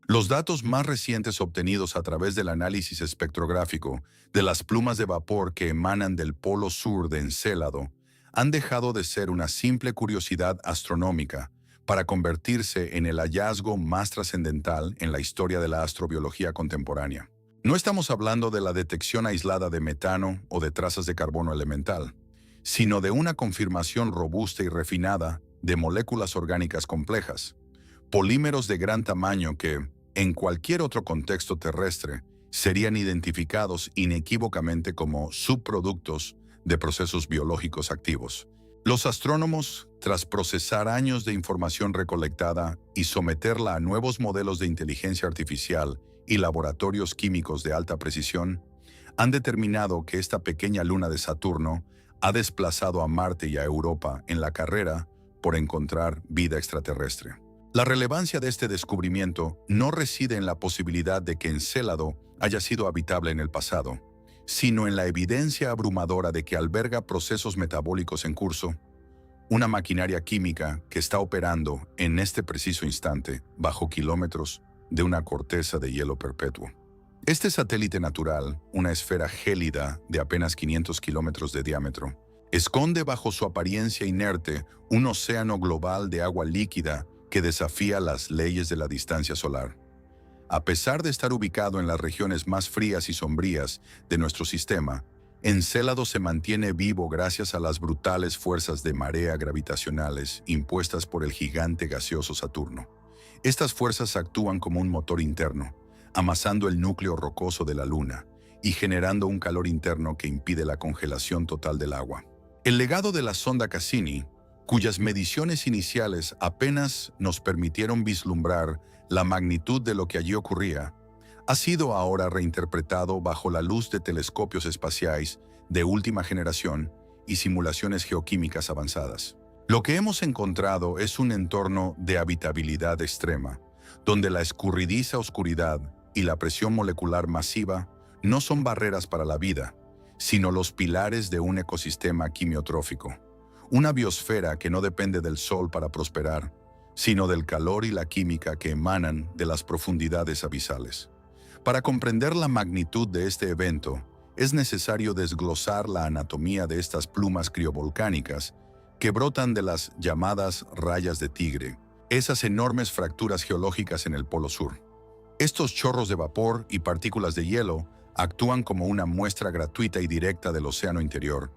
Los datos más recientes obtenidos a través del análisis espectrográfico de las plumas de vapor que emanan del polo sur de Encélado han dejado de ser una simple curiosidad astronómica para convertirse en el hallazgo más trascendental en la historia de la astrobiología contemporánea. No estamos hablando de la detección aislada de metano o de trazas de carbono elemental, sino de una confirmación robusta y refinada de moléculas orgánicas complejas, polímeros de gran tamaño que, en cualquier otro contexto terrestre, serían identificados inequívocamente como subproductos de procesos biológicos activos. Los astrónomos, tras procesar años de información recolectada y someterla a nuevos modelos de inteligencia artificial y laboratorios químicos de alta precisión, han determinado que esta pequeña luna de Saturno ha desplazado a Marte y a Europa en la carrera por encontrar vida extraterrestre. La relevancia de este descubrimiento no reside en la posibilidad de que Encélado haya sido habitable en el pasado, sino en la evidencia abrumadora de que alberga procesos metabólicos en curso, una maquinaria química que está operando en este preciso instante bajo kilómetros de una corteza de hielo perpetuo. Este satélite natural, una esfera gélida de apenas 500 kilómetros de diámetro, esconde bajo su apariencia inerte un océano global de agua líquida que desafía las leyes de la distancia solar. A pesar de estar ubicado en las regiones más frías y sombrías de nuestro sistema, Encélado se mantiene vivo gracias a las brutales fuerzas de marea gravitacionales impuestas por el gigante gaseoso Saturno. Estas fuerzas actúan como un motor interno, amasando el núcleo rocoso de la Luna y generando un calor interno que impide la congelación total del agua. El legado de la sonda Cassini, cuyas mediciones iniciales apenas nos permitieron vislumbrar la magnitud de lo que allí ocurría, ha sido ahora reinterpretado bajo la luz de telescopios espaciales de última generación y simulaciones geoquímicas avanzadas. Lo que hemos encontrado es un entorno de habitabilidad extrema, donde la escurridiza oscuridad y la presión molecular masiva no son barreras para la vida, sino los pilares de un ecosistema quimiotrófico, una biosfera que no depende del sol para prosperar, sino del calor y la química que emanan de las profundidades abisales. Para comprender la magnitud de este evento, es necesario desglosar la anatomía de estas plumas criovolcánicas que brotan de las llamadas rayas de tigre, esas enormes fracturas geológicas en el Polo Sur. Estos chorros de vapor y partículas de hielo actúan como una muestra gratuita y directa del océano interior,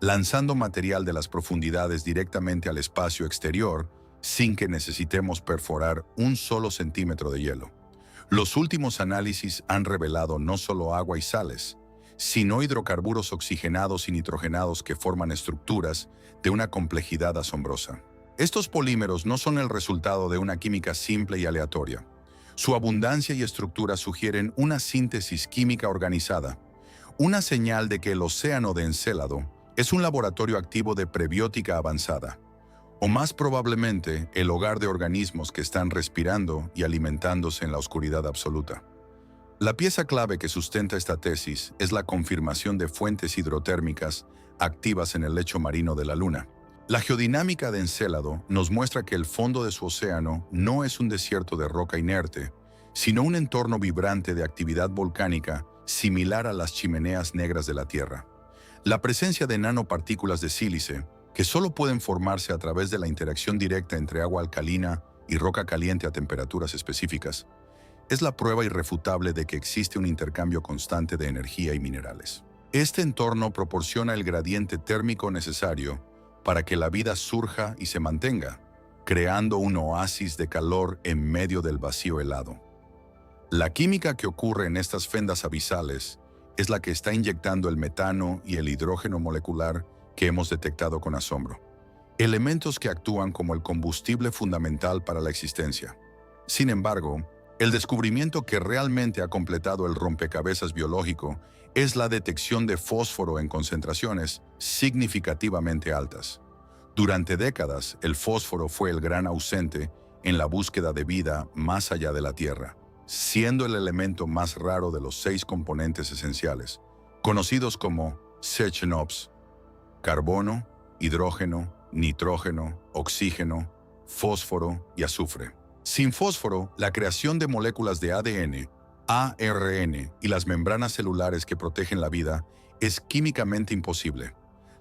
lanzando material de las profundidades directamente al espacio exterior sin que necesitemos perforar un solo centímetro de hielo. Los últimos análisis han revelado no solo agua y sales, sino hidrocarburos oxigenados y nitrogenados que forman estructuras de una complejidad asombrosa. Estos polímeros no son el resultado de una química simple y aleatoria. Su abundancia y estructura sugieren una síntesis química organizada, una señal de que el océano de Encélado es un laboratorio activo de prebiótica avanzada, o más probablemente el hogar de organismos que están respirando y alimentándose en la oscuridad absoluta. La pieza clave que sustenta esta tesis es la confirmación de fuentes hidrotérmicas activas en el lecho marino de la Luna. La geodinámica de Encélado nos muestra que el fondo de su océano no es un desierto de roca inerte, sino un entorno vibrante de actividad volcánica similar a las chimeneas negras de la Tierra. La presencia de nanopartículas de sílice, que solo pueden formarse a través de la interacción directa entre agua alcalina y roca caliente a temperaturas específicas, es la prueba irrefutable de que existe un intercambio constante de energía y minerales. Este entorno proporciona el gradiente térmico necesario para que la vida surja y se mantenga, creando un oasis de calor en medio del vacío helado. La química que ocurre en estas fendas abisales es la que está inyectando el metano y el hidrógeno molecular que hemos detectado con asombro, elementos que actúan como el combustible fundamental para la existencia. Sin embargo, el descubrimiento que realmente ha completado el rompecabezas biológico es la detección de fósforo en concentraciones significativamente altas. Durante décadas, el fósforo fue el gran ausente en la búsqueda de vida más allá de la Tierra, siendo el elemento más raro de los 6 componentes esenciales, conocidos como Sechenopes: carbono, hidrógeno, nitrógeno, oxígeno, fósforo y azufre. Sin fósforo, la creación de moléculas de ADN, ARN y las membranas celulares que protegen la vida es químicamente imposible.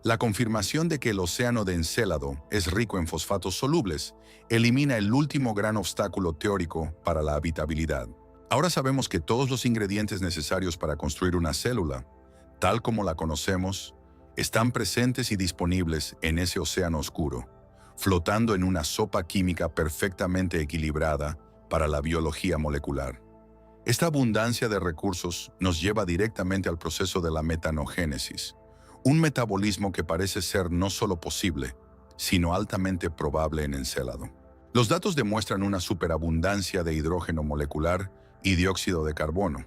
La confirmación de que el océano de Encélado es rico en fosfatos solubles elimina el último gran obstáculo teórico para la habitabilidad. Ahora sabemos que todos los ingredientes necesarios para construir una célula, tal como la conocemos, están presentes y disponibles en ese océano oscuro, flotando en una sopa química perfectamente equilibrada para la biología molecular. Esta abundancia de recursos nos lleva directamente al proceso de la metanogénesis, un metabolismo que parece ser no solo posible, sino altamente probable en Encélado. Los datos demuestran una superabundancia de hidrógeno molecular y dióxido de carbono,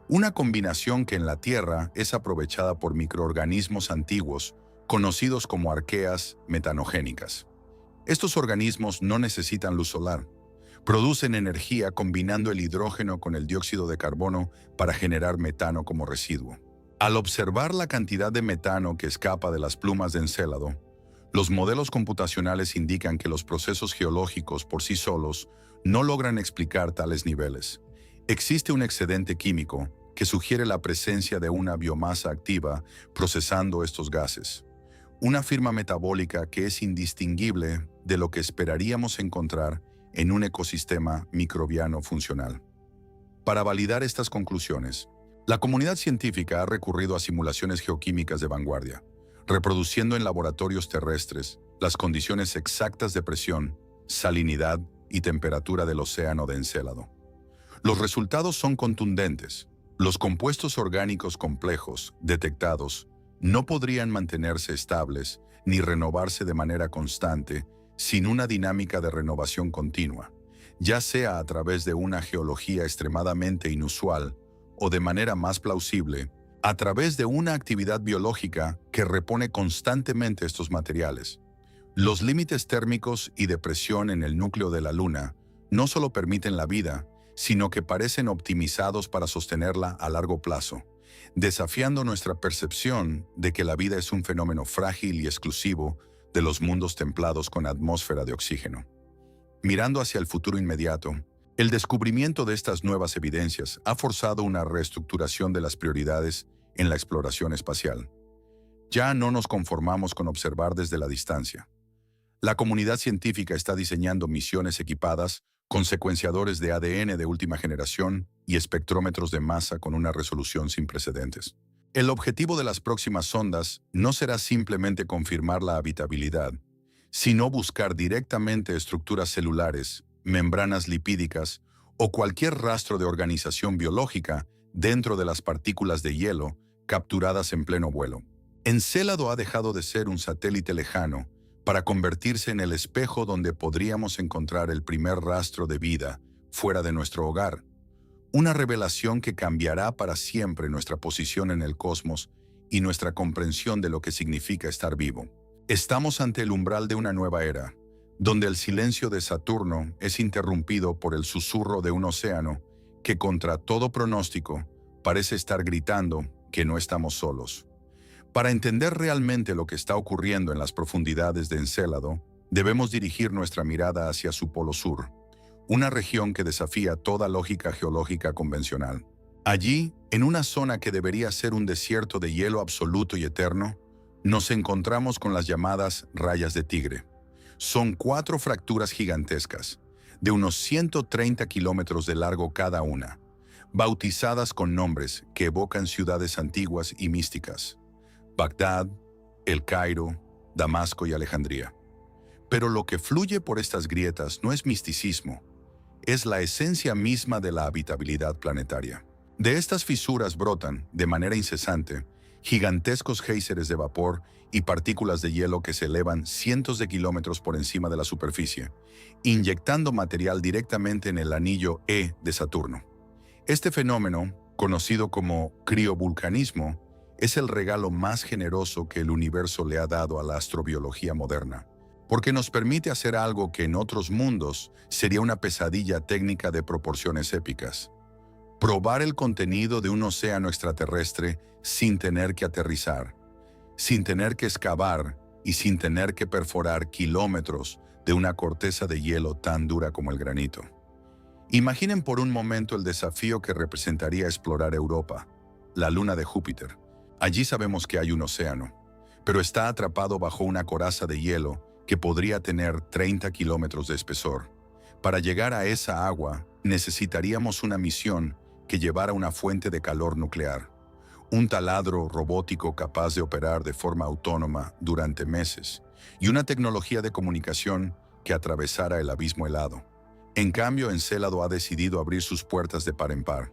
una combinación que en la Tierra es aprovechada por microorganismos antiguos conocidos como arqueas metanogénicas. Estos organismos no necesitan luz solar. Producen energía combinando el hidrógeno con el dióxido de carbono para generar metano como residuo. Al observar la cantidad de metano que escapa de las plumas de Encélado, los modelos computacionales indican que los procesos geológicos por sí solos no logran explicar tales niveles. Existe un excedente químico que sugiere la presencia de una biomasa activa procesando estos gases. Una firma metabólica que es indistinguible de lo que esperaríamos encontrar en un ecosistema microbiano funcional. Para validar estas conclusiones, la comunidad científica ha recurrido a simulaciones geoquímicas de vanguardia, reproduciendo en laboratorios terrestres las condiciones exactas de presión, salinidad y temperatura del océano de Encélado. Los resultados son contundentes. Los compuestos orgánicos complejos detectados no podrían mantenerse estables ni renovarse de manera constante sin una dinámica de renovación continua, ya sea a través de una geología extremadamente inusual o de manera más plausible, a través de una actividad biológica que repone constantemente estos materiales. Los límites térmicos y de presión en el núcleo de la Luna no solo permiten la vida, sino que parecen optimizados para sostenerla a largo plazo, desafiando nuestra percepción de que la vida es un fenómeno frágil y exclusivo de los mundos templados con atmósfera de oxígeno. Mirando hacia el futuro inmediato, el descubrimiento de estas nuevas evidencias ha forzado una reestructuración de las prioridades en la exploración espacial. Ya no nos conformamos con observar desde la distancia. La comunidad científica está diseñando misiones equipadas con secuenciadores de ADN de última generación y espectrómetros de masa con una resolución sin precedentes. El objetivo de las próximas sondas no será simplemente confirmar la habitabilidad, sino buscar directamente estructuras celulares, membranas lipídicas o cualquier rastro de organización biológica dentro de las partículas de hielo capturadas en pleno vuelo. Encélado ha dejado de ser un satélite lejano para convertirse en el espejo donde podríamos encontrar el primer rastro de vida fuera de nuestro hogar. Una revelación que cambiará para siempre nuestra posición en el cosmos y nuestra comprensión de lo que significa estar vivo. Estamos ante el umbral de una nueva era, donde el silencio de Saturno es interrumpido por el susurro de un océano que, contra todo pronóstico, parece estar gritando que no estamos solos. Para entender realmente lo que está ocurriendo en las profundidades de Encélado, debemos dirigir nuestra mirada hacia su polo sur, una región que desafía toda lógica geológica convencional. Allí, en una zona que debería ser un desierto de hielo absoluto y eterno, nos encontramos con las llamadas rayas de Tigre. Son 4 fracturas gigantescas, de unos 130 kilómetros de largo cada una, bautizadas con nombres que evocan ciudades antiguas y místicas: Bagdad, El Cairo, Damasco y Alejandría. Pero lo que fluye por estas grietas no es misticismo, es la esencia misma de la habitabilidad planetaria. De estas fisuras brotan, de manera incesante, gigantescos géiseres de vapor y partículas de hielo que se elevan cientos de kilómetros por encima de la superficie, inyectando material directamente en el anillo E de Saturno. Este fenómeno, conocido como criovulcanismo, es el regalo más generoso que el universo le ha dado a la astrobiología moderna, porque nos permite hacer algo que en otros mundos sería una pesadilla técnica de proporciones épicas: probar el contenido de un océano extraterrestre sin tener que aterrizar, sin tener que excavar y sin tener que perforar kilómetros de una corteza de hielo tan dura como el granito. Imaginen por un momento el desafío que representaría explorar Europa, la luna de Júpiter. Allí sabemos que hay un océano, pero está atrapado bajo una coraza de hielo que podría tener 30 kilómetros de espesor. Para llegar a esa agua, necesitaríamos una misión que llevara una fuente de calor nuclear, un taladro robótico capaz de operar de forma autónoma durante meses, y una tecnología de comunicación que atravesara el abismo helado. En cambio, Encélado ha decidido abrir sus puertas de par en par.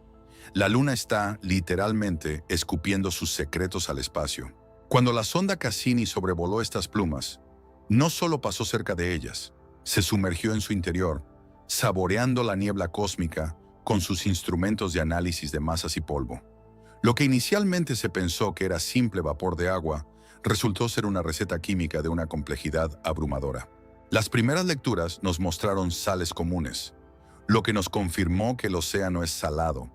La Luna está, literalmente, escupiendo sus secretos al espacio. Cuando la sonda Cassini sobrevoló estas plumas, no solo pasó cerca de ellas, se sumergió en su interior, saboreando la niebla cósmica con sus instrumentos de análisis de masas y polvo. Lo que inicialmente se pensó que era simple vapor de agua, resultó ser una receta química de una complejidad abrumadora. Las primeras lecturas nos mostraron sales comunes, lo que nos confirmó que el océano es salado,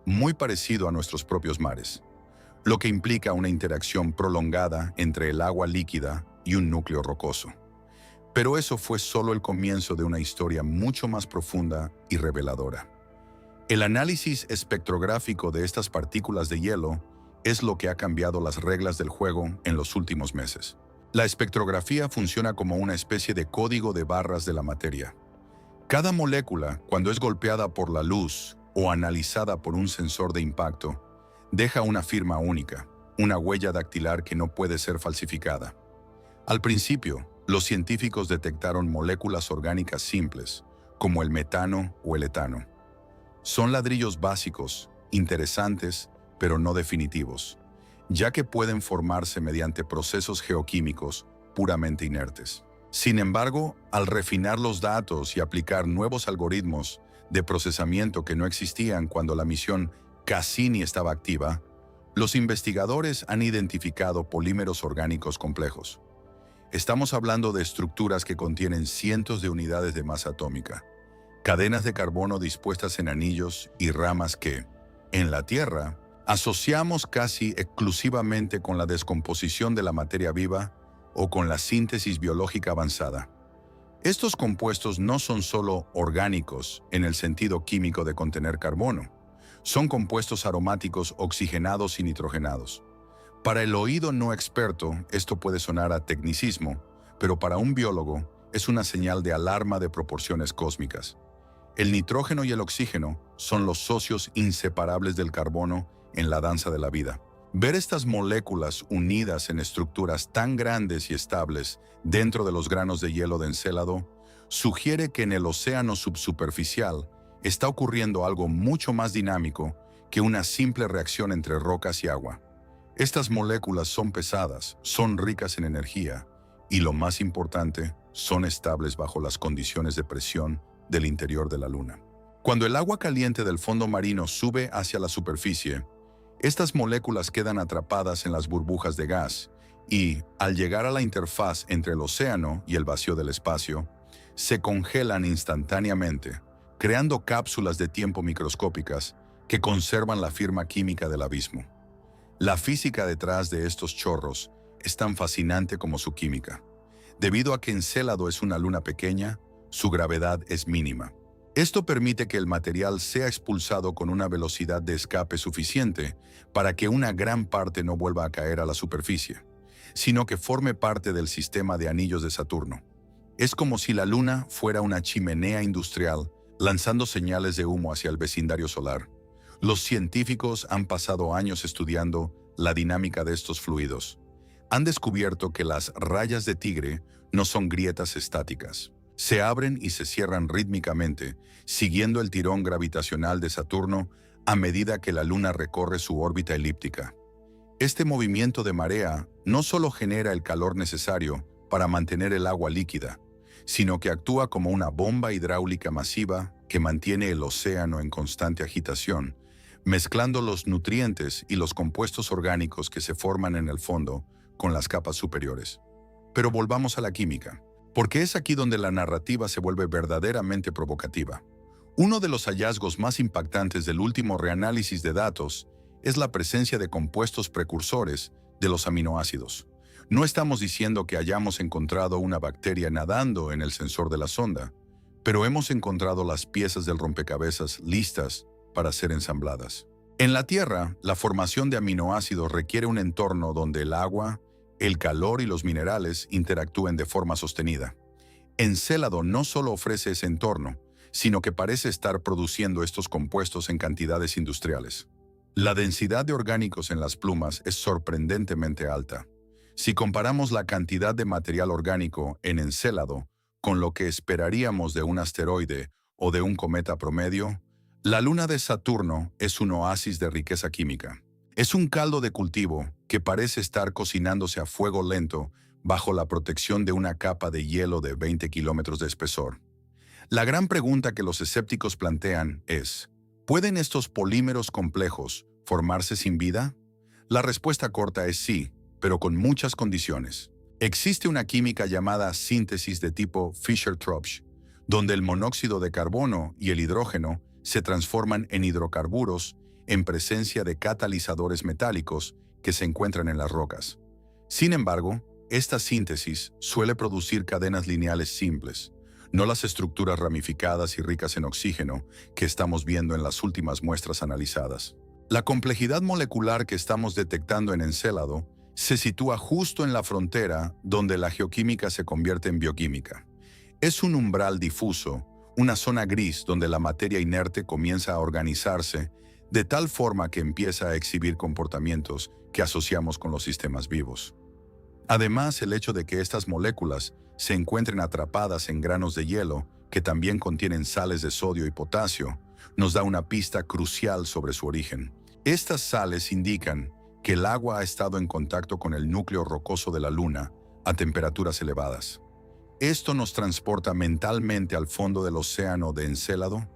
muy parecido a nuestros propios mares, lo que implica una interacción prolongada entre el agua líquida y un núcleo rocoso. Pero eso fue solo el comienzo de una historia mucho más profunda y reveladora. El análisis espectrográfico de estas partículas de hielo es lo que ha cambiado las reglas del juego en los últimos meses. La espectrografía funciona como una especie de código de barras de la materia. Cada molécula, cuando es golpeada por la luz o analizada por un sensor de impacto, deja una firma única, una huella dactilar que no puede ser falsificada. Al principio, los científicos detectaron moléculas orgánicas simples, como el metano o el etano. Son ladrillos básicos, interesantes, pero no definitivos, ya que pueden formarse mediante procesos geoquímicos puramente inertes. Sin embargo, al refinar los datos y aplicar nuevos algoritmos de procesamiento que no existían cuando la misión Cassini estaba activa, los investigadores han identificado polímeros orgánicos complejos. Estamos hablando de estructuras que contienen cientos de unidades de masa atómica, cadenas de carbono dispuestas en anillos y ramas que, en la Tierra, asociamos casi exclusivamente con la descomposición de la materia viva o con la síntesis biológica avanzada. Estos compuestos no son solo orgánicos en el sentido químico de contener carbono, son compuestos aromáticos oxigenados y nitrogenados. Para el oído no experto, esto puede sonar a tecnicismo, pero para un biólogo es una señal de alarma de proporciones cósmicas. El nitrógeno y el oxígeno son los socios inseparables del carbono en la danza de la vida. Ver estas moléculas unidas en estructuras tan grandes y estables dentro de los granos de hielo de Encélado sugiere que en el océano subsuperficial está ocurriendo algo mucho más dinámico que una simple reacción entre rocas y agua. Estas moléculas son pesadas, son ricas en energía y, lo más importante, son estables bajo las condiciones de presión del interior de la Luna. Cuando el agua caliente del fondo marino sube hacia la superficie, estas moléculas quedan atrapadas en las burbujas de gas y, al llegar a la interfaz entre el océano y el vacío del espacio, se congelan instantáneamente, creando cápsulas de tiempo microscópicas que conservan la firma química del abismo. La física detrás de estos chorros es tan fascinante como su química. Debido a que Encélado es una luna pequeña, su gravedad es mínima. Esto permite que el material sea expulsado con una velocidad de escape suficiente para que una gran parte no vuelva a caer a la superficie, sino que forme parte del sistema de anillos de Saturno. Es como si la Luna fuera una chimenea industrial lanzando señales de humo hacia el vecindario solar. Los científicos han pasado años estudiando la dinámica de estos fluidos. Han descubierto que las rayas de tigre no son grietas estáticas. Se abren y se cierran rítmicamente, siguiendo el tirón gravitacional de Saturno a medida que la Luna recorre su órbita elíptica. Este movimiento de marea no solo genera el calor necesario para mantener el agua líquida, sino que actúa como una bomba hidráulica masiva que mantiene el océano en constante agitación, mezclando los nutrientes y los compuestos orgánicos que se forman en el fondo con las capas superiores. Pero volvamos a la química, porque es aquí donde la narrativa se vuelve verdaderamente provocativa. Uno de los hallazgos más impactantes del último reanálisis de datos es la presencia de compuestos precursores de los aminoácidos. No estamos diciendo que hayamos encontrado una bacteria nadando en el sensor de la sonda, pero hemos encontrado las piezas del rompecabezas listas para ser ensambladas. En la Tierra, la formación de aminoácidos requiere un entorno donde el agua, el calor y los minerales interactúen de forma sostenida. Encélado no solo ofrece ese entorno, sino que parece estar produciendo estos compuestos en cantidades industriales. La densidad de orgánicos en las plumas es sorprendentemente alta. Si comparamos la cantidad de material orgánico en Encélado con lo que esperaríamos de un asteroide o de un cometa promedio, la luna de Saturno es un oasis de riqueza química. Es un caldo de cultivo que parece estar cocinándose a fuego lento bajo la protección de una capa de hielo de 20 kilómetros de espesor. La gran pregunta que los escépticos plantean es, ¿pueden estos polímeros complejos formarse sin vida? La respuesta corta es sí, pero con muchas condiciones. Existe una química llamada síntesis de tipo Fischer-Tropsch, donde el monóxido de carbono y el hidrógeno se transforman en hidrocarburos en presencia de catalizadores metálicos que se encuentran en las rocas. Sin embargo, esta síntesis suele producir cadenas lineales simples, no las estructuras ramificadas y ricas en oxígeno que estamos viendo en las últimas muestras analizadas. La complejidad molecular que estamos detectando en Encélado se sitúa justo en la frontera donde la geoquímica se convierte en bioquímica. Es un umbral difuso, una zona gris donde la materia inerte comienza a organizarse de tal forma que empieza a exhibir comportamientos que asociamos con los sistemas vivos. Además, el hecho de que estas moléculas se encuentren atrapadas en granos de hielo, que también contienen sales de sodio y potasio, nos da una pista crucial sobre su origen. Estas sales indican que el agua ha estado en contacto con el núcleo rocoso de la Luna a temperaturas elevadas. Esto nos transporta mentalmente al fondo del océano de Encélado,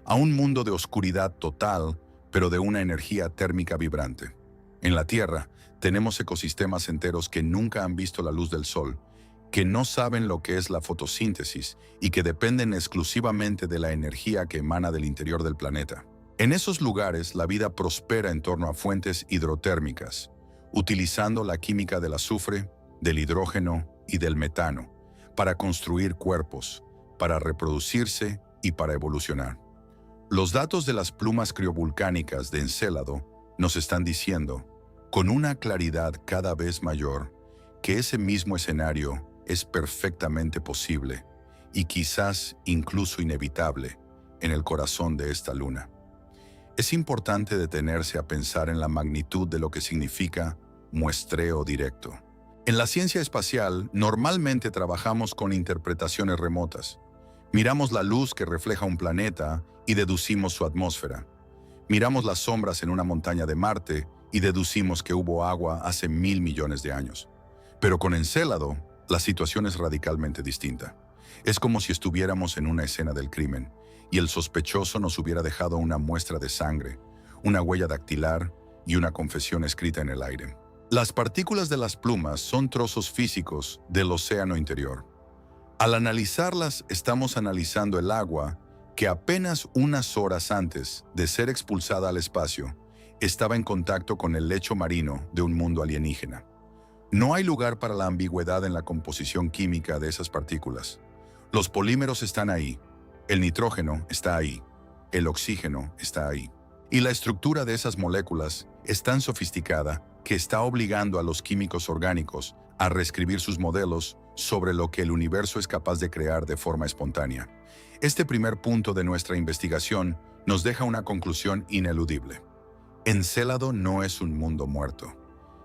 a un mundo de oscuridad total, pero de una energía térmica vibrante. En la Tierra, tenemos ecosistemas enteros que nunca han visto la luz del sol, que no saben lo que es la fotosíntesis y que dependen exclusivamente de la energía que emana del interior del planeta. En esos lugares, la vida prospera en torno a fuentes hidrotérmicas, utilizando la química del azufre, del hidrógeno y del metano para construir cuerpos, para reproducirse y para evolucionar. Los datos de las plumas criovolcánicas de Encélado nos están diciendo, con una claridad cada vez mayor, que ese mismo escenario es perfectamente posible y quizás incluso inevitable en el corazón de esta luna. Es importante detenerse a pensar en la magnitud de lo que significa muestreo directo. En la ciencia espacial, normalmente trabajamos con interpretaciones remotas. Miramos la luz que refleja un planeta y deducimos su atmósfera. Miramos las sombras en una montaña de Marte y deducimos que hubo agua hace 1.000 millones de años. Pero con Encélado, la situación es radicalmente distinta. Es como si estuviéramos en una escena del crimen y el sospechoso nos hubiera dejado una muestra de sangre, una huella dactilar y una confesión escrita en el aire. Las partículas de las plumas son trozos físicos del océano interior. Al analizarlas, estamos analizando el agua que apenas unas horas antes de ser expulsada al espacio, estaba en contacto con el lecho marino de un mundo alienígena. No hay lugar para la ambigüedad en la composición química de esas partículas. Los polímeros están ahí, el nitrógeno está ahí, el oxígeno está ahí. Y la estructura de esas moléculas es tan sofisticada que está obligando a los químicos orgánicos a reescribir sus modelos sobre lo que el universo es capaz de crear de forma espontánea. Este primer punto de nuestra investigación nos deja una conclusión ineludible. Encélado no es un mundo muerto.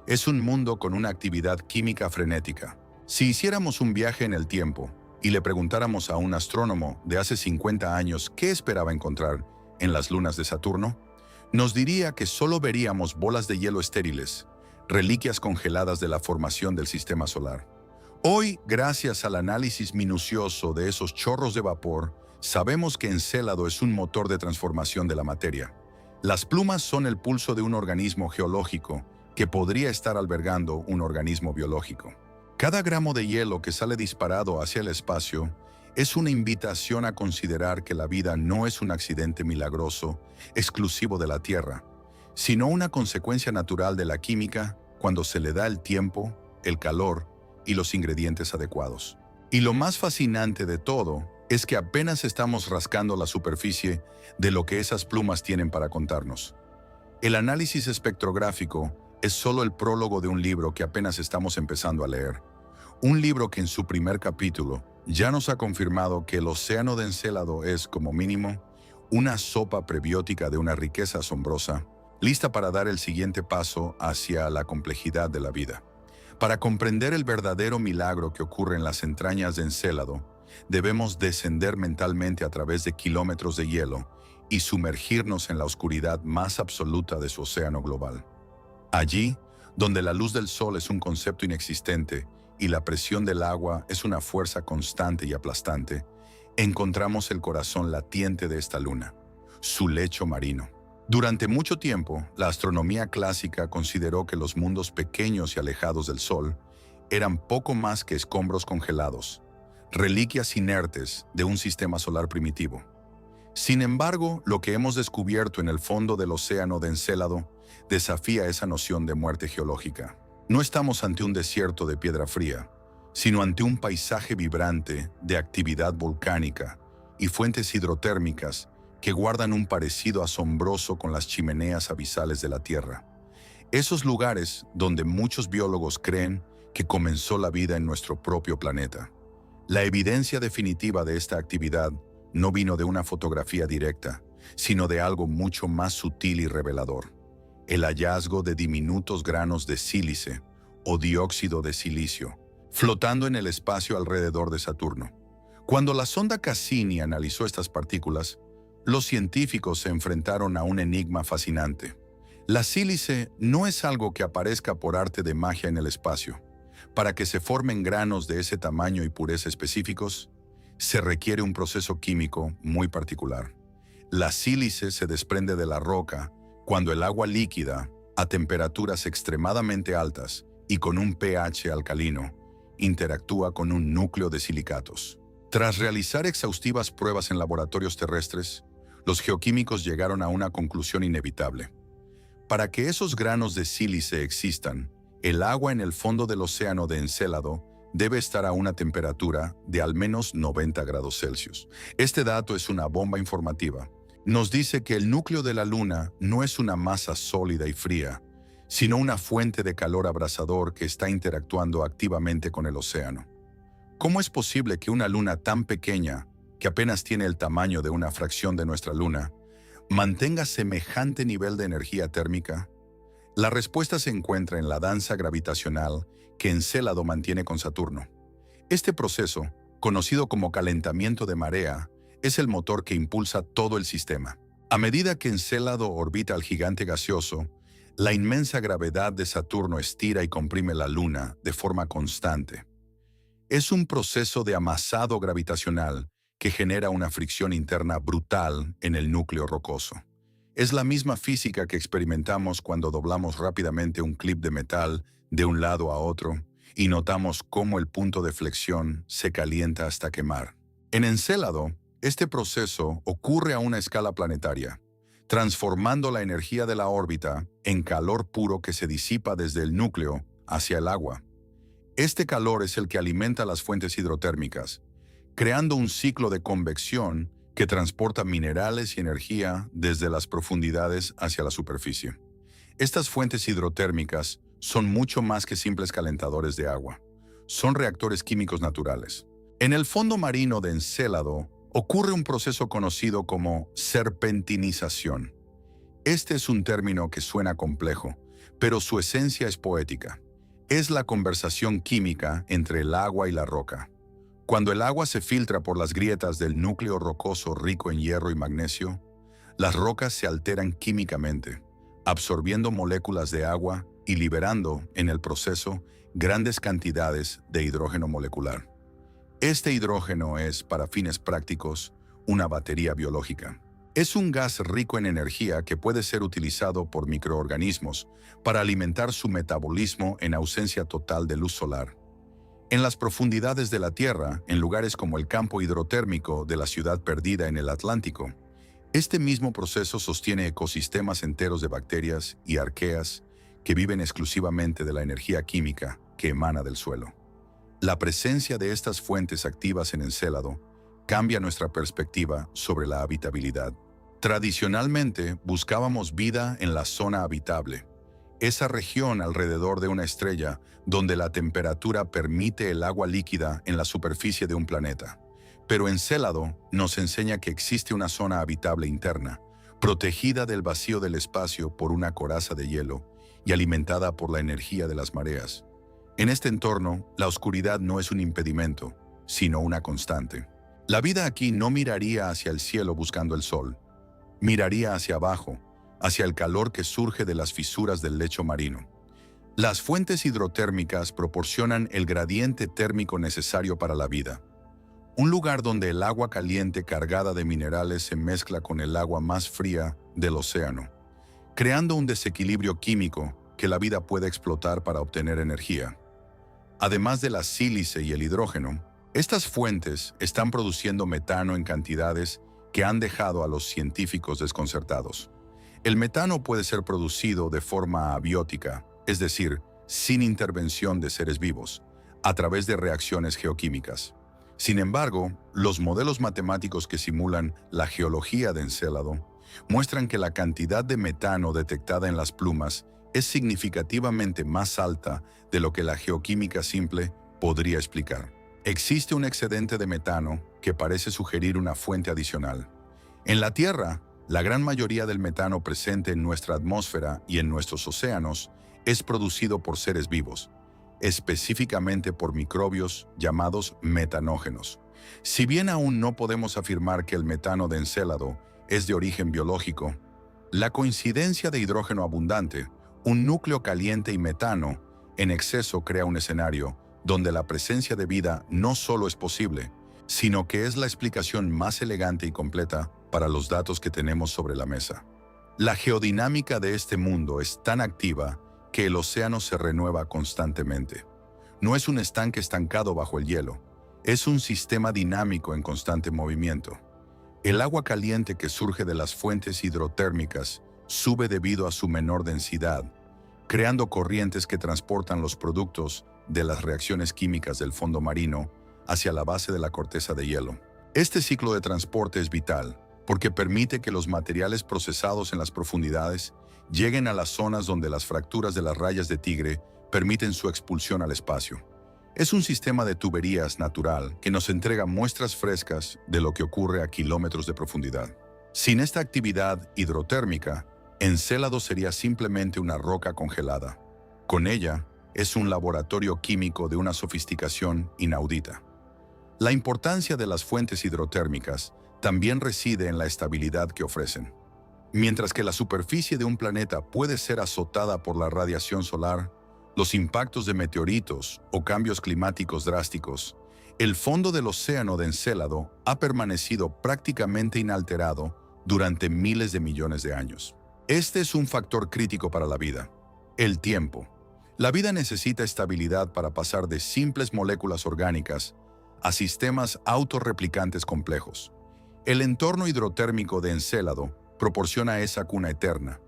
Es un mundo con una actividad química frenética. Si hiciéramos un viaje en el tiempo y le preguntáramos a un astrónomo de hace 50 años qué esperaba encontrar en las lunas de Saturno, nos diría que solo veríamos bolas de hielo estériles, reliquias congeladas de la formación del sistema solar. Hoy, gracias al análisis minucioso de esos chorros de vapor, sabemos que Encélado es un motor de transformación de la materia. Las plumas son el pulso de un organismo geológico que podría estar albergando un organismo biológico. Cada gramo de hielo que sale disparado hacia el espacio es una invitación a considerar que la vida no es un accidente milagroso exclusivo de la Tierra, sino una consecuencia natural de la química cuando se le da el tiempo, el calor y los ingredientes adecuados. Y lo más fascinante de todo es que apenas estamos rascando la superficie de lo que esas plumas tienen para contarnos. El análisis espectrográfico es solo el prólogo de un libro que apenas estamos empezando a leer. Un libro que en su primer capítulo ya nos ha confirmado que el océano de Encélado es, como mínimo, una sopa prebiótica de una riqueza asombrosa, lista para dar el siguiente paso hacia la complejidad de la vida. Para comprender el verdadero milagro que ocurre en las entrañas de Encélado, debemos descender mentalmente a través de kilómetros de hielo y sumergirnos en la oscuridad más absoluta de su océano global. Allí, donde la luz del sol es un concepto inexistente y la presión del agua es una fuerza constante y aplastante, encontramos el corazón latiente de esta luna, su lecho marino. Durante mucho tiempo, la astronomía clásica consideró que los mundos pequeños y alejados del Sol eran poco más que escombros congelados, reliquias inertes de un sistema solar primitivo. Sin embargo, lo que hemos descubierto en el fondo del océano de Encélado desafía esa noción de muerte geológica. No estamos ante un desierto de piedra fría, sino ante un paisaje vibrante de actividad volcánica y fuentes hidrotérmicas que guardan un parecido asombroso con las chimeneas abisales de la Tierra. Esos lugares donde muchos biólogos creen que comenzó la vida en nuestro propio planeta. La evidencia definitiva de esta actividad no vino de una fotografía directa, sino de algo mucho más sutil y revelador: el hallazgo de diminutos granos de sílice o dióxido de silicio, flotando en el espacio alrededor de Saturno. Cuando la sonda Cassini analizó estas partículas, los científicos se enfrentaron a un enigma fascinante. La sílice no es algo que aparezca por arte de magia en el espacio. Para que se formen granos de ese tamaño y pureza específicos, se requiere un proceso químico muy particular. La sílice se desprende de la roca cuando el agua líquida, a temperaturas extremadamente altas y con un pH alcalino, interactúa con un núcleo de silicatos. Tras realizar exhaustivas pruebas en laboratorios terrestres, los geoquímicos llegaron a una conclusión inevitable. Para que esos granos de sílice existan, el agua en el fondo del océano de Encélado debe estar a una temperatura de al menos 90 grados Celsius. Este dato es una bomba informativa. Nos dice que el núcleo de la Luna no es una masa sólida y fría, sino una fuente de calor abrasador que está interactuando activamente con el océano. ¿Cómo es posible que una luna tan pequeña, que apenas tiene el tamaño de una fracción de nuestra luna, mantenga semejante nivel de energía térmica? La respuesta se encuentra en la danza gravitacional que Encélado mantiene con Saturno. Este proceso, conocido como calentamiento de marea, es el motor que impulsa todo el sistema. A medida que Encélado orbita al gigante gaseoso, la inmensa gravedad de Saturno estira y comprime la Luna de forma constante. Es un proceso de amasado gravitacional que genera una fricción interna brutal en el núcleo rocoso. Es la misma física que experimentamos cuando doblamos rápidamente un clip de metal de un lado a otro y notamos cómo el punto de flexión se calienta hasta quemar. En Encélado, este proceso ocurre a una escala planetaria, transformando la energía de la órbita en calor puro que se disipa desde el núcleo hacia el agua. Este calor es el que alimenta las fuentes hidrotérmicas, creando un ciclo de convección que transporta minerales y energía desde las profundidades hacia la superficie. Estas fuentes hidrotérmicas son mucho más que simples calentadores de agua. Son reactores químicos naturales. En el fondo marino de Encélado ocurre un proceso conocido como serpentinización. Este es un término que suena complejo, pero su esencia es poética. Es la conversación química entre el agua y la roca. Cuando el agua se filtra por las grietas del núcleo rocoso rico en hierro y magnesio, las rocas se alteran químicamente, absorbiendo moléculas de agua y liberando, en el proceso, grandes cantidades de hidrógeno molecular. Este hidrógeno es, para fines prácticos, una batería biológica. Es un gas rico en energía que puede ser utilizado por microorganismos para alimentar su metabolismo en ausencia total de luz solar. En las profundidades de la Tierra, en lugares como el campo hidrotérmico de la ciudad perdida en el Atlántico, este mismo proceso sostiene ecosistemas enteros de bacterias y arqueas que viven exclusivamente de la energía química que emana del suelo. La presencia de estas fuentes activas en Encélado cambia nuestra perspectiva sobre la habitabilidad. Tradicionalmente, buscábamos vida en la zona habitable, esa región alrededor de una estrella donde la temperatura permite el agua líquida en la superficie de un planeta. Pero Encélado nos enseña que existe una zona habitable interna, protegida del vacío del espacio por una coraza de hielo y alimentada por la energía de las mareas. En este entorno, la oscuridad no es un impedimento, sino una constante. La vida aquí no miraría hacia el cielo buscando el sol, miraría hacia abajo, hacia el calor que surge de las fisuras del lecho marino. Las fuentes hidrotérmicas proporcionan el gradiente térmico necesario para la vida. Un lugar donde el agua caliente cargada de minerales se mezcla con el agua más fría del océano, creando un desequilibrio químico que la vida puede explotar para obtener energía. Además de la sílice y el hidrógeno, estas fuentes están produciendo metano en cantidades que han dejado a los científicos desconcertados. El metano puede ser producido de forma abiótica, es decir, sin intervención de seres vivos, a través de reacciones geoquímicas. Sin embargo, los modelos matemáticos que simulan la geología de Encélado muestran que la cantidad de metano detectada en las plumas es significativamente más alta de lo que la geoquímica simple podría explicar. Existe un excedente de metano que parece sugerir una fuente adicional. En la Tierra, la gran mayoría del metano presente en nuestra atmósfera y en nuestros océanos es producido por seres vivos, específicamente por microbios llamados metanógenos. Si bien aún no podemos afirmar que el metano de Encélado es de origen biológico, la coincidencia de hidrógeno abundante, un núcleo caliente y metano en exceso crea un escenario donde la presencia de vida no solo es posible, sino que es la explicación más elegante y completa para los datos que tenemos sobre la mesa. La geodinámica de este mundo es tan activa que el océano se renueva constantemente. No es un estanque estancado bajo el hielo, es un sistema dinámico en constante movimiento. El agua caliente que surge de las fuentes hidrotérmicas sube debido a su menor densidad, creando corrientes que transportan los productos de las reacciones químicas del fondo marino hacia la base de la corteza de hielo. Este ciclo de transporte es vital porque permite que los materiales procesados en las profundidades lleguen a las zonas donde las fracturas de las rayas de tigre permiten su expulsión al espacio. Es un sistema de tuberías natural que nos entrega muestras frescas de lo que ocurre a kilómetros de profundidad. Sin esta actividad hidrotérmica, Encélado sería simplemente una roca congelada. Con ella, es un laboratorio químico de una sofisticación inaudita. La importancia de las fuentes hidrotérmicas también reside en la estabilidad que ofrecen. Mientras que la superficie de un planeta puede ser azotada por la radiación solar, los impactos de meteoritos o cambios climáticos drásticos, el fondo del océano de Encélado ha permanecido prácticamente inalterado durante miles de millones de años. Este es un factor crítico para la vida: el tiempo. La vida necesita estabilidad para pasar de simples moléculas orgánicas a sistemas autorreplicantes complejos. El entorno hidrotérmico de Encélado proporciona esa cuna eterna,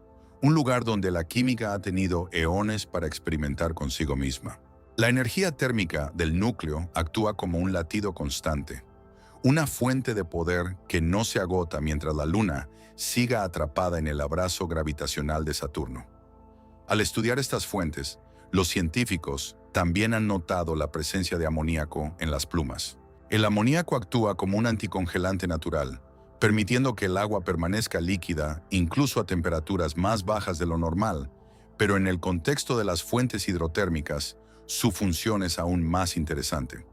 un lugar donde la química ha tenido eones para experimentar consigo misma. La energía térmica del núcleo actúa como un latido constante, una fuente de poder que no se agota mientras la Luna siga atrapada en el abrazo gravitacional de Saturno. Al estudiar estas fuentes, los científicos también han notado la presencia de amoníaco en las plumas. El amoníaco actúa como un anticongelante natural, permitiendo que el agua permanezca líquida incluso a temperaturas más bajas de lo normal, pero en el contexto de las fuentes hidrotérmicas, su función es aún más interesante.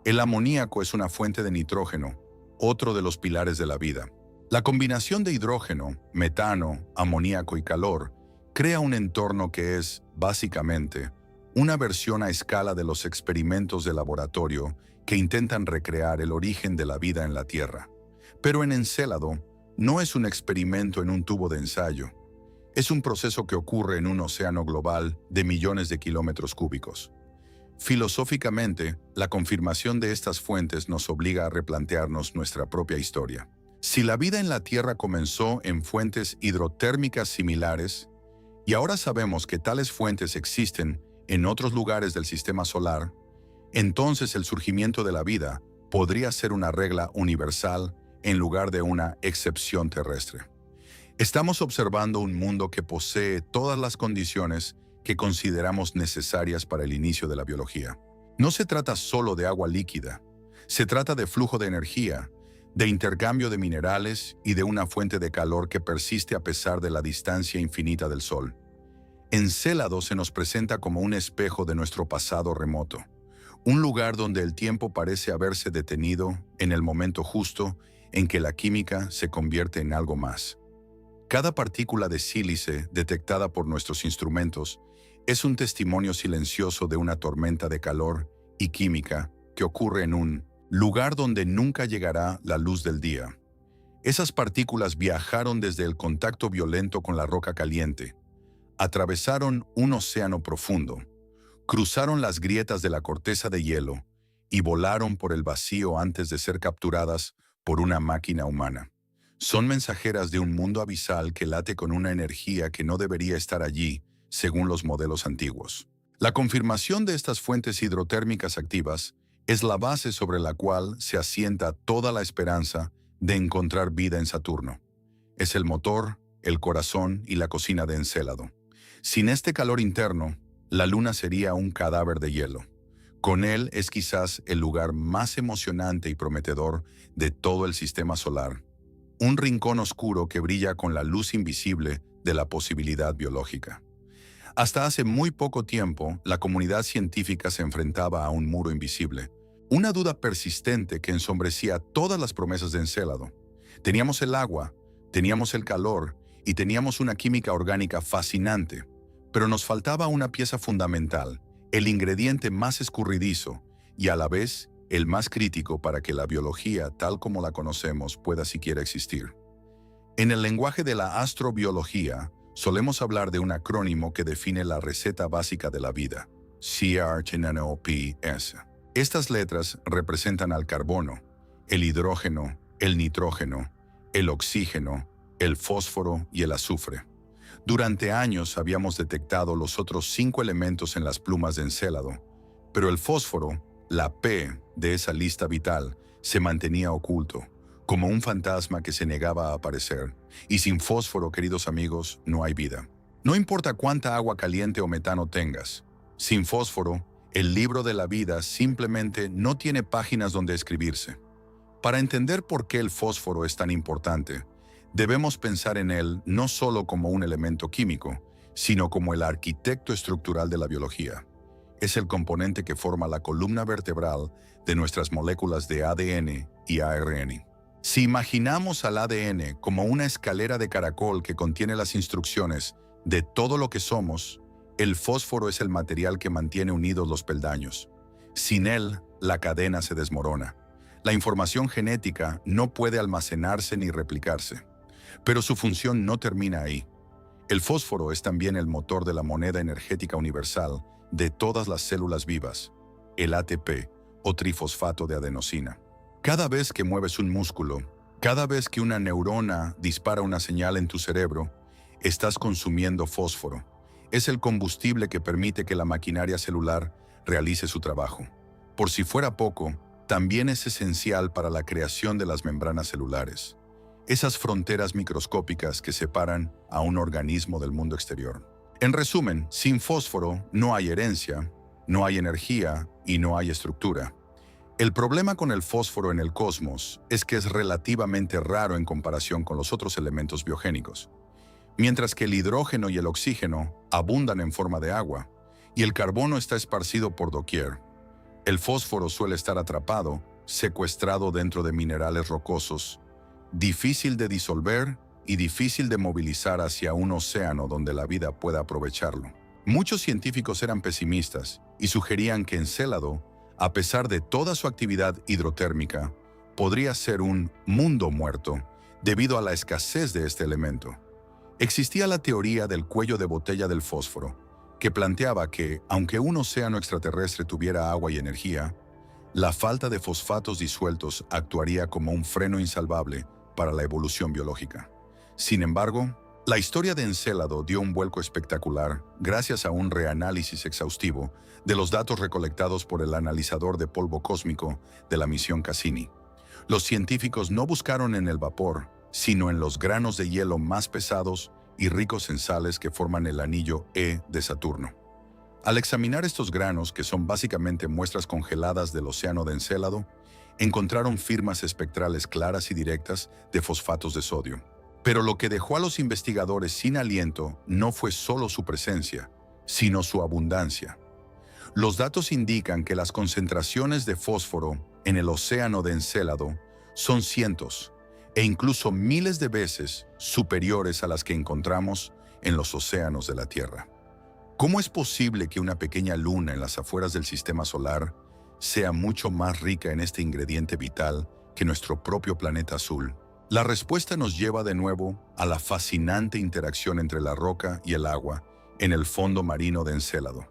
El amoníaco es una fuente de nitrógeno, otro de los pilares de la vida. La combinación de hidrógeno, metano, amoníaco y calor crea un entorno que es, básicamente, una versión a escala de los experimentos de laboratorio que intentan recrear el origen de la vida en la Tierra. Pero en Encélado no es un experimento en un tubo de ensayo. Es un proceso que ocurre en un océano global de millones de kilómetros cúbicos. Filosóficamente, la confirmación de estas fuentes nos obliga a replantearnos nuestra propia historia. Si la vida en la Tierra comenzó en fuentes hidrotérmicas similares, y ahora sabemos que tales fuentes existen en otros lugares del sistema solar, entonces el surgimiento de la vida podría ser una regla universal en lugar de una excepción terrestre. Estamos observando un mundo que posee todas las condiciones que consideramos necesarias para el inicio de la biología. No se trata solo de agua líquida, se trata de flujo de energía, de intercambio de minerales y de una fuente de calor que persiste a pesar de la distancia infinita del Sol. Encélado se nos presenta como un espejo de nuestro pasado remoto, un lugar donde el tiempo parece haberse detenido en el momento justo en que la química se convierte en algo más. Cada partícula de sílice detectada por nuestros instrumentos es un testimonio silencioso de una tormenta de calor y química que ocurre en un lugar donde nunca llegará la luz del día. Esas partículas viajaron desde el contacto violento con la roca caliente, atravesaron un océano profundo, cruzaron las grietas de la corteza de hielo y volaron por el vacío antes de ser capturadas por una máquina humana. Son mensajeras de un mundo abisal que late con una energía que no debería estar allí, según los modelos antiguos. La confirmación de estas fuentes hidrotérmicas activas es la base sobre la cual se asienta toda la esperanza de encontrar vida en Saturno. Es el motor, el corazón y la cocina de Encélado. Sin este calor interno, la Luna sería un cadáver de hielo. Con él es quizás el lugar más emocionante y prometedor de todo el sistema solar. Un rincón oscuro que brilla con la luz invisible de la posibilidad biológica. Hasta hace muy poco tiempo, la comunidad científica se enfrentaba a un muro invisible, una duda persistente que ensombrecía todas las promesas de Encélado. Teníamos el agua, teníamos el calor y teníamos una química orgánica fascinante, pero nos faltaba una pieza fundamental, el ingrediente más escurridizo y a la vez el más crítico para que la biología, tal como la conocemos, pueda siquiera existir. En el lenguaje de la astrobiología, solemos hablar de un acrónimo que define la receta básica de la vida, CRTNOPS. Estas letras representan al carbono, el hidrógeno, el nitrógeno, el oxígeno, el fósforo y el azufre. Durante años habíamos detectado los otros 5 elementos en las plumas de Encélado, pero el fósforo, la P de esa lista vital, se mantenía oculto, como un fantasma que se negaba a aparecer. Y sin fósforo, queridos amigos, no hay vida. No importa cuánta agua caliente o metano tengas. Sin fósforo, el libro de la vida simplemente no tiene páginas donde escribirse. Para entender por qué el fósforo es tan importante, debemos pensar en él no solo como un elemento químico, sino como el arquitecto estructural de la biología. Es el componente que forma la columna vertebral de nuestras moléculas de ADN y ARN. Si imaginamos al ADN como una escalera de caracol que contiene las instrucciones de todo lo que somos, el fósforo es el material que mantiene unidos los peldaños. Sin él, la cadena se desmorona. La información genética no puede almacenarse ni replicarse. Pero su función no termina ahí. El fósforo es también el motor de la moneda energética universal de todas las células vivas, el ATP o trifosfato de adenosina. Cada vez que mueves un músculo, cada vez que una neurona dispara una señal en tu cerebro, estás consumiendo fósforo. Es el combustible que permite que la maquinaria celular realice su trabajo. Por si fuera poco, también es esencial para la creación de las membranas celulares, esas fronteras microscópicas que separan a un organismo del mundo exterior. En resumen, sin fósforo no hay herencia, no hay energía y no hay estructura. El problema con el fósforo en el cosmos es que es relativamente raro en comparación con los otros elementos biogénicos. Mientras que el hidrógeno y el oxígeno abundan en forma de agua y el carbono está esparcido por doquier, el fósforo suele estar atrapado, secuestrado dentro de minerales rocosos, difícil de disolver y difícil de movilizar hacia un océano donde la vida pueda aprovecharlo. Muchos científicos eran pesimistas y sugerían que Encélado, a pesar de toda su actividad hidrotérmica, podría ser un mundo muerto debido a la escasez de este elemento. Existía la teoría del cuello de botella del fósforo, que planteaba que, aunque un océano extraterrestre tuviera agua y energía, la falta de fosfatos disueltos actuaría como un freno insalvable para la evolución biológica. Sin embargo, La historia de Encélado dio un vuelco espectacular gracias a un reanálisis exhaustivo de los datos recolectados por el analizador de polvo cósmico de la misión Cassini. Los científicos no buscaron en el vapor, sino en los granos de hielo más pesados y ricos en sales que forman el anillo E de Saturno. Al examinar estos granos, que son básicamente muestras congeladas del océano de Encélado, encontraron firmas espectrales claras y directas de fosfatos de sodio. Pero lo que dejó a los investigadores sin aliento no fue solo su presencia, sino su abundancia. Los datos indican que las concentraciones de fósforo en el océano de Encélado son cientos e incluso miles de veces superiores a las que encontramos en los océanos de la Tierra. ¿Cómo es posible que una pequeña luna en las afueras del sistema solar sea mucho más rica en este ingrediente vital que nuestro propio planeta azul? La respuesta nos lleva de nuevo a la fascinante interacción entre la roca y el agua en el fondo marino de Encélado.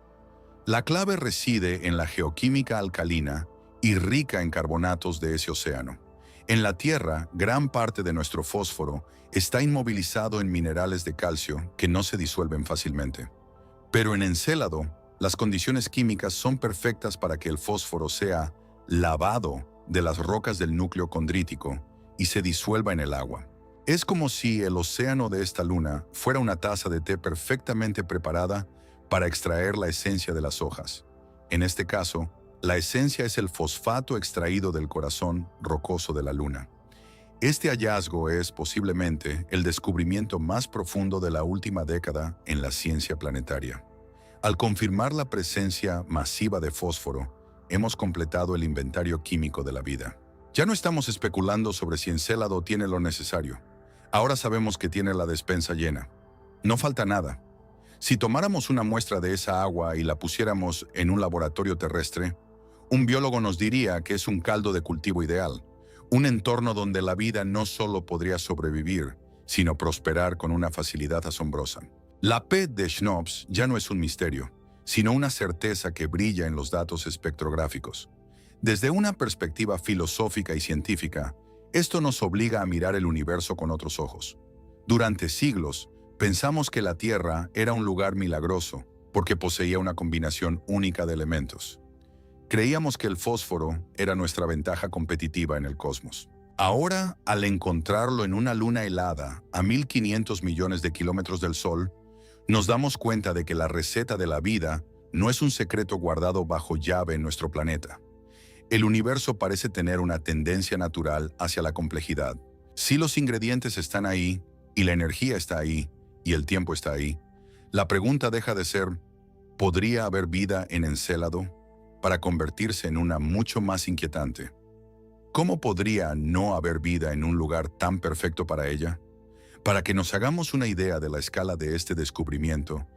La clave reside en la geoquímica alcalina y rica en carbonatos de ese océano. En la Tierra, gran parte de nuestro fósforo está inmovilizado en minerales de calcio que no se disuelven fácilmente. Pero en Encélado, las condiciones químicas son perfectas para que el fósforo sea lavado de las rocas del núcleo condrítico y se disuelva en el agua. Es como si el océano de esta luna fuera una taza de té perfectamente preparada para extraer la esencia de las hojas. En este caso, la esencia es el fosfato extraído del corazón rocoso de la luna. Este hallazgo es posiblemente el descubrimiento más profundo de la última década en la ciencia planetaria. Al confirmar la presencia masiva de fósforo, hemos completado el inventario químico de la vida. Ya no estamos especulando sobre si Encélado tiene lo necesario. Ahora sabemos que tiene la despensa llena. No falta nada. Si tomáramos una muestra de esa agua y la pusiéramos en un laboratorio terrestre, un biólogo nos diría que es un caldo de cultivo ideal, un entorno donde la vida no solo podría sobrevivir, sino prosperar con una facilidad asombrosa. La P de Schnopf ya no es un misterio, sino una certeza que brilla en los datos espectrográficos. Desde una perspectiva filosófica y científica, esto nos obliga a mirar el universo con otros ojos. Durante siglos, pensamos que la Tierra era un lugar milagroso porque poseía una combinación única de elementos. Creíamos que el fósforo era nuestra ventaja competitiva en el cosmos. Ahora, al encontrarlo en una luna helada a 1.500 millones de kilómetros del Sol, nos damos cuenta de que la receta de la vida no es un secreto guardado bajo llave en nuestro planeta. El universo parece tener una tendencia natural hacia la complejidad. Si los ingredientes están ahí, y la energía está ahí, y el tiempo está ahí, la pregunta deja de ser, ¿podría haber vida en Encélado?, para convertirse en una mucho más inquietante. ¿Cómo podría no haber vida en un lugar tan perfecto para ella? Para que nos hagamos una idea de la escala de este descubrimiento,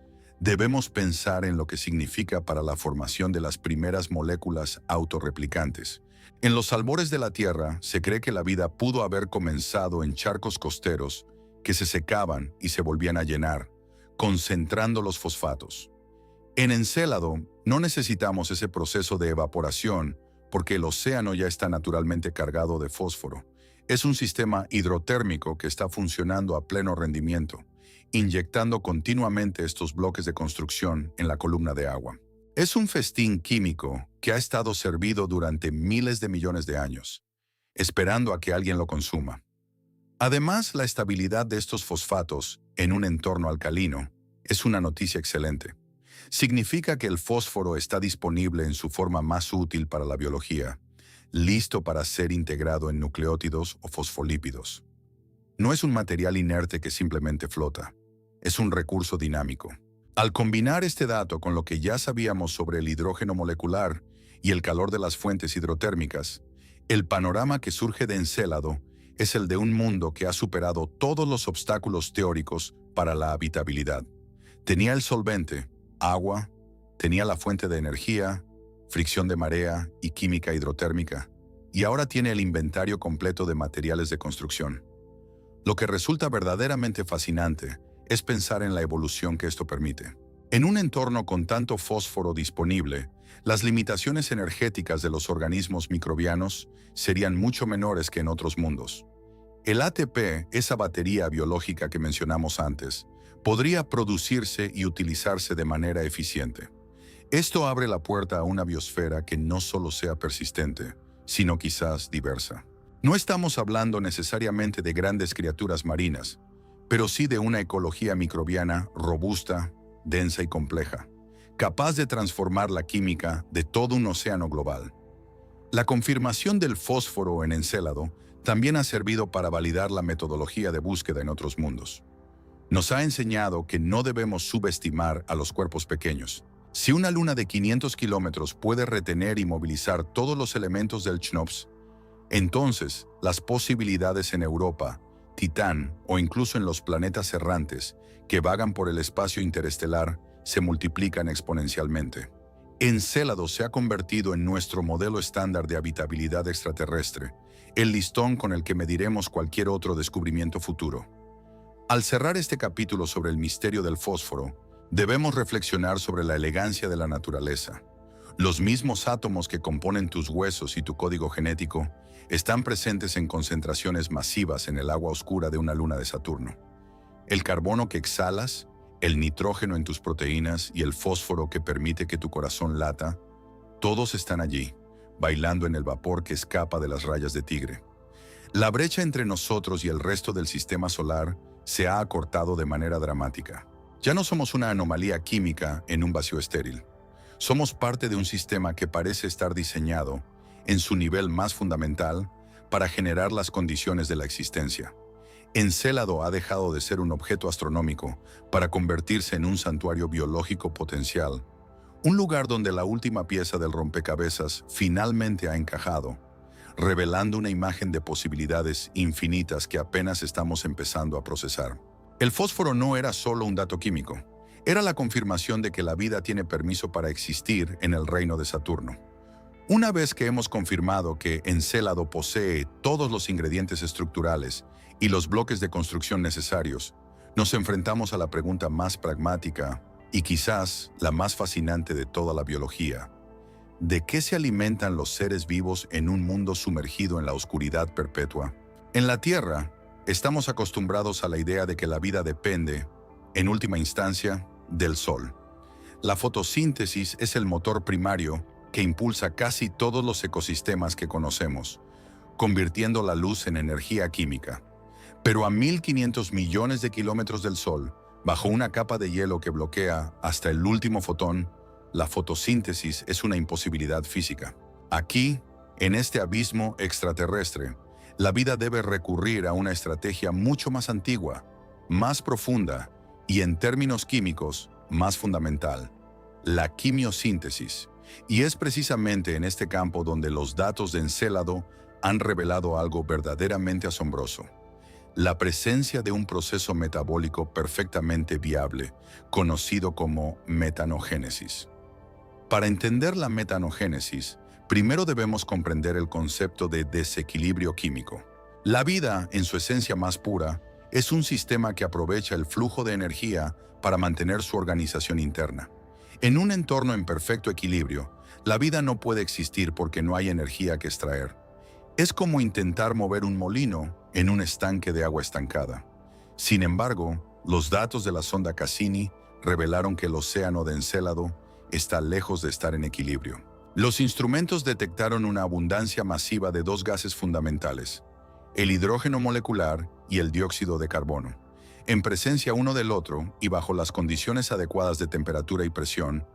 debemos pensar en lo que significa para la formación de las primeras moléculas autorreplicantes. En los albores de la Tierra se cree que la vida pudo haber comenzado en charcos costeros que se secaban y se volvían a llenar, concentrando los fosfatos. En Encélado no necesitamos ese proceso de evaporación porque el océano ya está naturalmente cargado de fósforo. Es un sistema hidrotérmico que está funcionando a pleno rendimiento, inyectando continuamente estos bloques de construcción en la columna de agua. Es un festín químico que ha estado servido durante miles de millones de años, esperando a que alguien lo consuma. Además, la estabilidad de estos fosfatos en un entorno alcalino es una noticia excelente. Significa que el fósforo está disponible en su forma más útil para la biología, listo para ser integrado en nucleótidos o fosfolípidos. No es un material inerte que simplemente flota, es un recurso dinámico. Al combinar este dato con lo que ya sabíamos sobre el hidrógeno molecular y el calor de las fuentes hidrotérmicas, el panorama que surge de Encélado es el de un mundo que ha superado todos los obstáculos teóricos para la habitabilidad. Tenía el solvente, agua, tenía la fuente de energía, fricción de marea y química hidrotérmica, y ahora tiene el inventario completo de materiales de construcción. Lo que resulta verdaderamente fascinante es pensar en la evolución que esto permite. En un entorno con tanto fósforo disponible, las limitaciones energéticas de los organismos microbianos serían mucho menores que en otros mundos. El ATP, esa batería biológica que mencionamos antes, podría producirse y utilizarse de manera eficiente. Esto abre la puerta a una biosfera que no solo sea persistente, sino quizás diversa. No estamos hablando necesariamente de grandes criaturas marinas, pero sí de una ecología microbiana robusta, densa y compleja, capaz de transformar la química de todo un océano global. La confirmación del fósforo en Encélado también ha servido para validar la metodología de búsqueda en otros mundos. Nos ha enseñado que no debemos subestimar a los cuerpos pequeños. Si una luna de 500 kilómetros puede retener y movilizar todos los elementos del CHNOPS, entonces las posibilidades en Europa, Titán o incluso en los planetas errantes que vagan por el espacio interestelar se multiplican exponencialmente. Encélado se ha convertido en nuestro modelo estándar de habitabilidad extraterrestre, el listón con el que mediremos cualquier otro descubrimiento futuro. Al cerrar este capítulo sobre el misterio del fósforo, debemos reflexionar sobre la elegancia de la naturaleza. Los mismos átomos que componen tus huesos y tu código genético están presentes en concentraciones masivas en el agua oscura de una luna de Saturno. El carbono que exhalas, el nitrógeno en tus proteínas y el fósforo que permite que tu corazón lata, todos están allí, bailando en el vapor que escapa de las rayas de tigre. La brecha entre nosotros y el resto del sistema solar se ha acortado de manera dramática. Ya no somos una anomalía química en un vacío estéril. Somos parte de un sistema que parece estar diseñado, en su nivel más fundamental, para generar las condiciones de la existencia. Encélado ha dejado de ser un objeto astronómico para convertirse en un santuario biológico potencial, un lugar donde la última pieza del rompecabezas finalmente ha encajado, revelando una imagen de posibilidades infinitas que apenas estamos empezando a procesar. El fósforo no era solo un dato químico, era la confirmación de que la vida tiene permiso para existir en el reino de Saturno. Una vez que hemos confirmado que Encélado posee todos los ingredientes estructurales y los bloques de construcción necesarios, nos enfrentamos a la pregunta más pragmática y quizás la más fascinante de toda la biología. ¿De qué se alimentan los seres vivos en un mundo sumergido en la oscuridad perpetua? En la Tierra, estamos acostumbrados a la idea de que la vida depende, en última instancia, del Sol. La fotosíntesis es el motor primario que impulsa casi todos los ecosistemas que conocemos, convirtiendo la luz en energía química. Pero a 1.500 millones de kilómetros del Sol, bajo una capa de hielo que bloquea hasta el último fotón, la fotosíntesis es una imposibilidad física. Aquí, en este abismo extraterrestre, la vida debe recurrir a una estrategia mucho más antigua, más profunda y, en términos químicos, más fundamental: la quimiosíntesis. Y es precisamente en este campo donde los datos de Encélado han revelado algo verdaderamente asombroso: la presencia de un proceso metabólico perfectamente viable, conocido como metanogénesis. Para entender la metanogénesis, primero debemos comprender el concepto de desequilibrio químico. La vida, en su esencia más pura, es un sistema que aprovecha el flujo de energía para mantener su organización interna. En un entorno en perfecto equilibrio, la vida no puede existir porque no hay energía que extraer. Es como intentar mover un molino en un estanque de agua estancada. Sin embargo, los datos de la sonda Cassini revelaron que el océano de Encélado está lejos de estar en equilibrio. Los instrumentos detectaron una abundancia masiva de dos gases fundamentales: el hidrógeno molecular y el dióxido de carbono. En presencia uno del otro y bajo las condiciones adecuadas de temperatura y presión,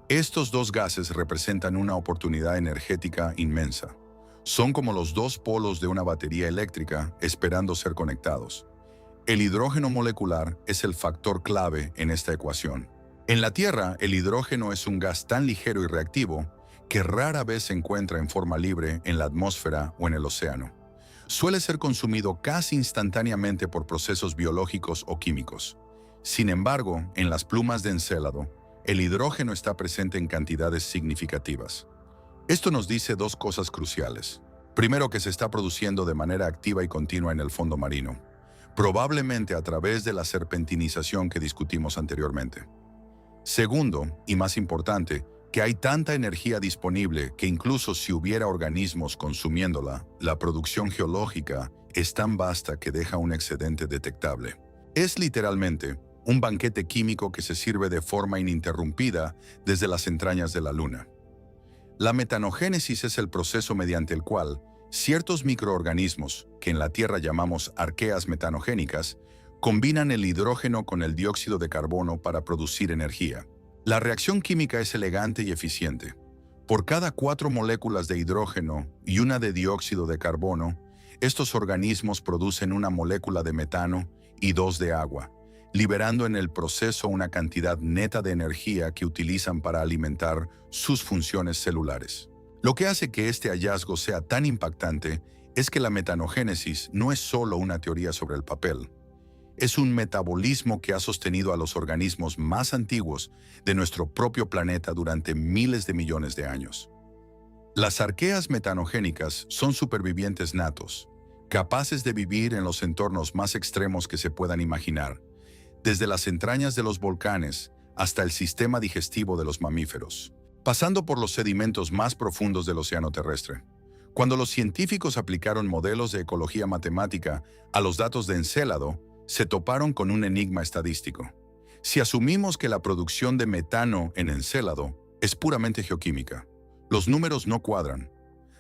estos dos gases representan una oportunidad energética inmensa. Son como los dos polos de una batería eléctrica esperando ser conectados. El hidrógeno molecular es el factor clave en esta ecuación. En la Tierra, el hidrógeno es un gas tan ligero y reactivo que rara vez se encuentra en forma libre en la atmósfera o en el océano. Suele ser consumido casi instantáneamente por procesos biológicos o químicos. Sin embargo, en las plumas de Encélado, el hidrógeno está presente en cantidades significativas. Esto nos dice dos cosas cruciales. Primero, que se está produciendo de manera activa y continua en el fondo marino, probablemente a través de la serpentinización que discutimos anteriormente. Segundo, y más importante, que hay tanta energía disponible que incluso si hubiera organismos consumiéndola, la producción geológica es tan vasta que deja un excedente detectable. Es literalmente un banquete químico que se sirve de forma ininterrumpida desde las entrañas de la Luna. La metanogénesis es el proceso mediante el cual ciertos microorganismos, que en la Tierra llamamos arqueas metanogénicas, combinan el hidrógeno con el dióxido de carbono para producir energía. La reacción química es elegante y eficiente. Por cada 4 moléculas de hidrógeno y una de dióxido de carbono, estos organismos producen una molécula de metano y 2 de agua, liberando en el proceso una cantidad neta de energía que utilizan para alimentar sus funciones celulares. Lo que hace que este hallazgo sea tan impactante es que la metanogénesis no es solo una teoría sobre el papel. Es un metabolismo que ha sostenido a los organismos más antiguos de nuestro propio planeta durante miles de millones de años. Las arqueas metanogénicas son supervivientes natos, capaces de vivir en los entornos más extremos que se puedan imaginar, desde las entrañas de los volcanes hasta el sistema digestivo de los mamíferos, pasando por los sedimentos más profundos del océano terrestre. Cuando los científicos aplicaron modelos de ecología matemática a los datos de Encélado, se toparon con un enigma estadístico. Si asumimos que la producción de metano en Encélado es puramente geoquímica, los números no cuadran.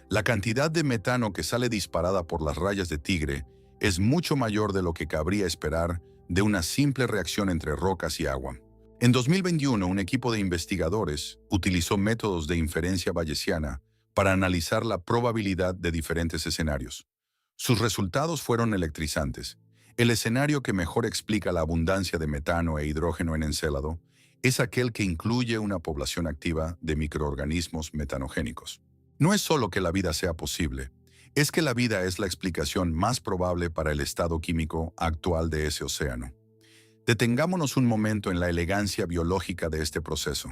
La cantidad de metano que sale disparada por las rayas de tigre es mucho mayor de lo que cabría esperar de una simple reacción entre rocas y agua. En 2021, un equipo de investigadores utilizó métodos de inferencia bayesiana para analizar la probabilidad de diferentes escenarios. Sus resultados fueron electrizantes. El escenario que mejor explica la abundancia de metano e hidrógeno en Encélado es aquel que incluye una población activa de microorganismos metanogénicos. No es solo que la vida sea posible, es que la vida es la explicación más probable para el estado químico actual de ese océano. Detengámonos un momento en la elegancia biológica de este proceso.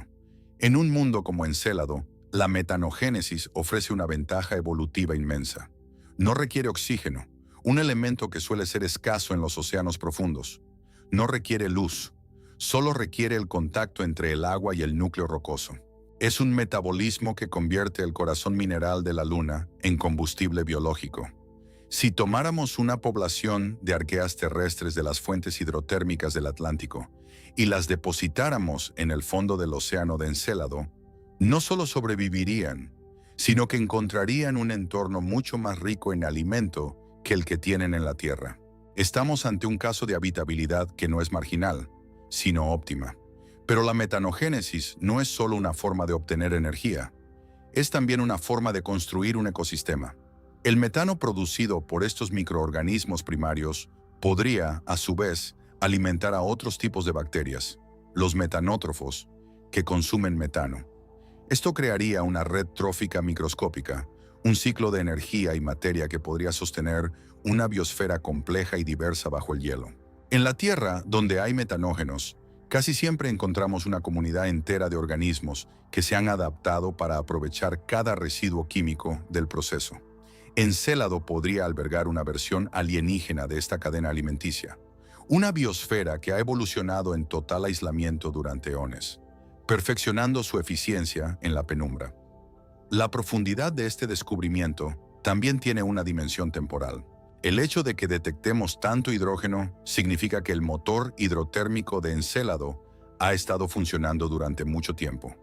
En un mundo como Encélado, la metanogénesis ofrece una ventaja evolutiva inmensa. No requiere oxígeno, un elemento que suele ser escaso en los océanos profundos. No requiere luz, solo requiere el contacto entre el agua y el núcleo rocoso. Es un metabolismo que convierte el corazón mineral de la Luna en combustible biológico. Si tomáramos una población de arqueas terrestres de las fuentes hidrotérmicas del Atlántico y las depositáramos en el fondo del océano de Encélado, no solo sobrevivirían, sino que encontrarían un entorno mucho más rico en alimento que el que tienen en la Tierra. Estamos ante un caso de habitabilidad que no es marginal, sino óptima. Pero la metanogénesis no es solo una forma de obtener energía, es también una forma de construir un ecosistema. El metano producido por estos microorganismos primarios podría, a su vez, alimentar a otros tipos de bacterias, los metanótrofos, que consumen metano. Esto crearía una red trófica microscópica, un ciclo de energía y materia que podría sostener una biosfera compleja y diversa bajo el hielo. En la Tierra, donde hay metanógenos, casi siempre encontramos una comunidad entera de organismos que se han adaptado para aprovechar cada residuo químico del proceso. Encélado podría albergar una versión alienígena de esta cadena alimenticia, una biosfera que ha evolucionado en total aislamiento durante eones, perfeccionando su eficiencia en la penumbra. La profundidad de este descubrimiento también tiene una dimensión temporal. El hecho de que detectemos tanto hidrógeno significa que el motor hidrotérmico de Encélado ha estado funcionando durante mucho tiempo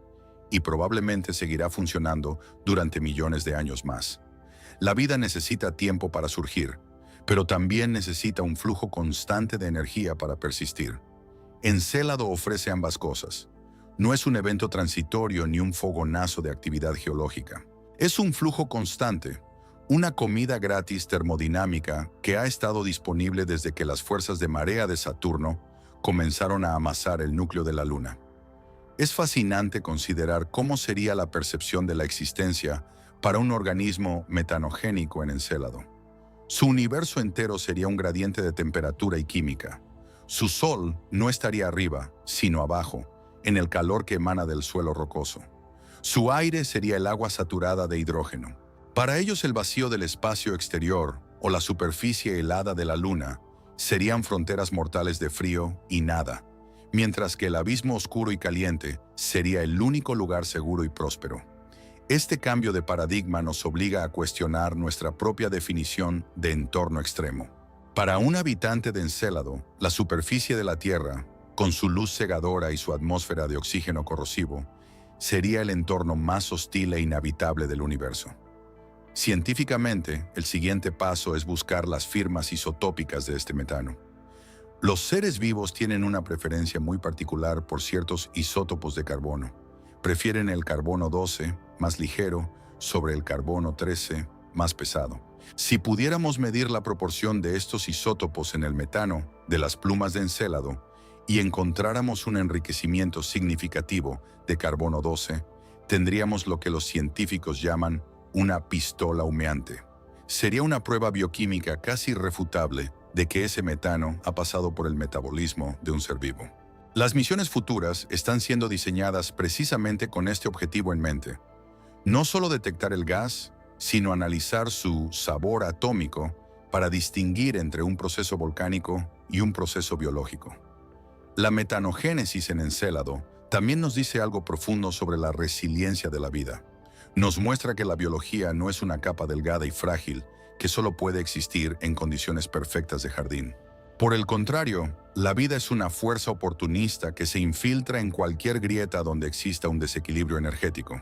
y probablemente seguirá funcionando durante millones de años más. La vida necesita tiempo para surgir, pero también necesita un flujo constante de energía para persistir. Encélado ofrece ambas cosas. No es un evento transitorio ni un fogonazo de actividad geológica. Es un flujo constante, una comida gratis termodinámica que ha estado disponible desde que las fuerzas de marea de Saturno comenzaron a amasar el núcleo de la Luna. Es fascinante considerar cómo sería la percepción de la existencia para un organismo metanogénico en Encélado. Su universo entero sería un gradiente de temperatura y química. Su sol no estaría arriba, sino abajo, en el calor que emana del suelo rocoso. Su aire sería el agua saturada de hidrógeno. Para ellos el vacío del espacio exterior o la superficie helada de la Luna serían fronteras mortales de frío y nada, mientras que el abismo oscuro y caliente sería el único lugar seguro y próspero. Este cambio de paradigma nos obliga a cuestionar nuestra propia definición de entorno extremo. Para un habitante de Encélado, la superficie de la Tierra, con su luz cegadora y su atmósfera de oxígeno corrosivo, sería el entorno más hostil e inhabitable del universo. Científicamente, el siguiente paso es buscar las firmas isotópicas de este metano. Los seres vivos tienen una preferencia muy particular por ciertos isótopos de carbono. Prefieren el carbono 12, más ligero, sobre el carbono 13, más pesado. Si pudiéramos medir la proporción de estos isótopos en el metano de las plumas de Encélado y encontráramos un enriquecimiento significativo de carbono 12, tendríamos lo que los científicos llaman una pistola humeante. Sería una prueba bioquímica casi irrefutable de que ese metano ha pasado por el metabolismo de un ser vivo. Las misiones futuras están siendo diseñadas precisamente con este objetivo en mente. No solo detectar el gas, sino analizar su sabor atómico para distinguir entre un proceso volcánico y un proceso biológico. La metanogénesis en Encélado también nos dice algo profundo sobre la resiliencia de la vida. Nos muestra que la biología no es una capa delgada y frágil que solo puede existir en condiciones perfectas de jardín. Por el contrario, la vida es una fuerza oportunista que se infiltra en cualquier grieta donde exista un desequilibrio energético.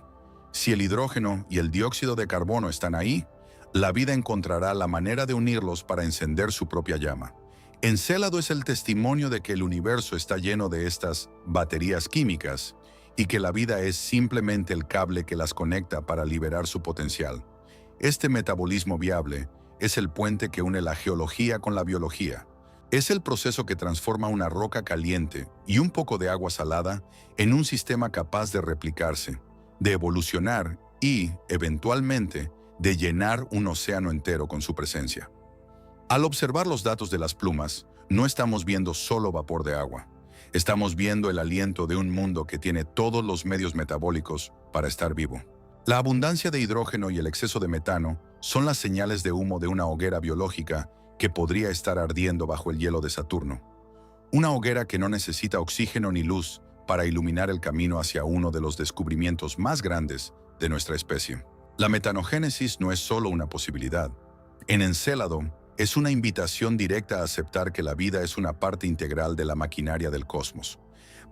Si el hidrógeno y el dióxido de carbono están ahí, la vida encontrará la manera de unirlos para encender su propia llama. Encélado es el testimonio de que el universo está lleno de estas baterías químicas y que la vida es simplemente el cable que las conecta para liberar su potencial. Este metabolismo viable es el puente que une la geología con la biología. Es el proceso que transforma una roca caliente y un poco de agua salada en un sistema capaz de replicarse, de evolucionar y, eventualmente, de llenar un océano entero con su presencia. Al observar los datos de las plumas, no estamos viendo solo vapor de agua. Estamos viendo el aliento de un mundo que tiene todos los medios metabólicos para estar vivo. La abundancia de hidrógeno y el exceso de metano son las señales de humo de una hoguera biológica que podría estar ardiendo bajo el hielo de Saturno. Una hoguera que no necesita oxígeno ni luz para iluminar el camino hacia uno de los descubrimientos más grandes de nuestra especie. La metanogénesis no es solo una posibilidad. En Encélado, es una invitación directa a aceptar que la vida es una parte integral de la maquinaria del cosmos.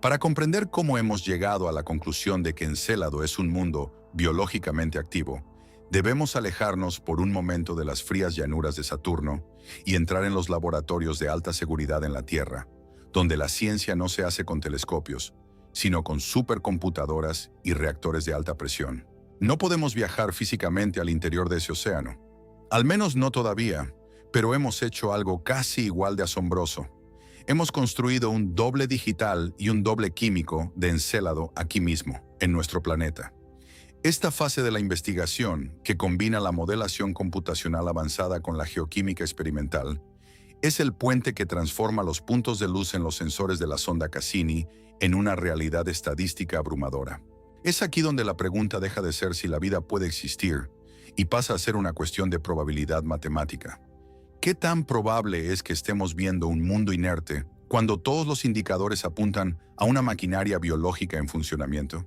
Para comprender cómo hemos llegado a la conclusión de que Encélado es un mundo biológicamente activo, debemos alejarnos por un momento de las frías llanuras de Saturno y entrar en los laboratorios de alta seguridad en la Tierra, donde la ciencia no se hace con telescopios, sino con supercomputadoras y reactores de alta presión. No podemos viajar físicamente al interior de ese océano. Al menos no todavía, pero hemos hecho algo casi igual de asombroso. Hemos construido un doble digital y un doble químico de Encélado aquí mismo, en nuestro planeta. Esta fase de la investigación, que combina la modelación computacional avanzada con la geoquímica experimental, es el puente que transforma los puntos de luz en los sensores de la sonda Cassini en una realidad estadística abrumadora. Es aquí donde la pregunta deja de ser si la vida puede existir y pasa a ser una cuestión de probabilidad matemática. ¿Qué tan probable es que estemos viendo un mundo inerte cuando todos los indicadores apuntan a una maquinaria biológica en funcionamiento?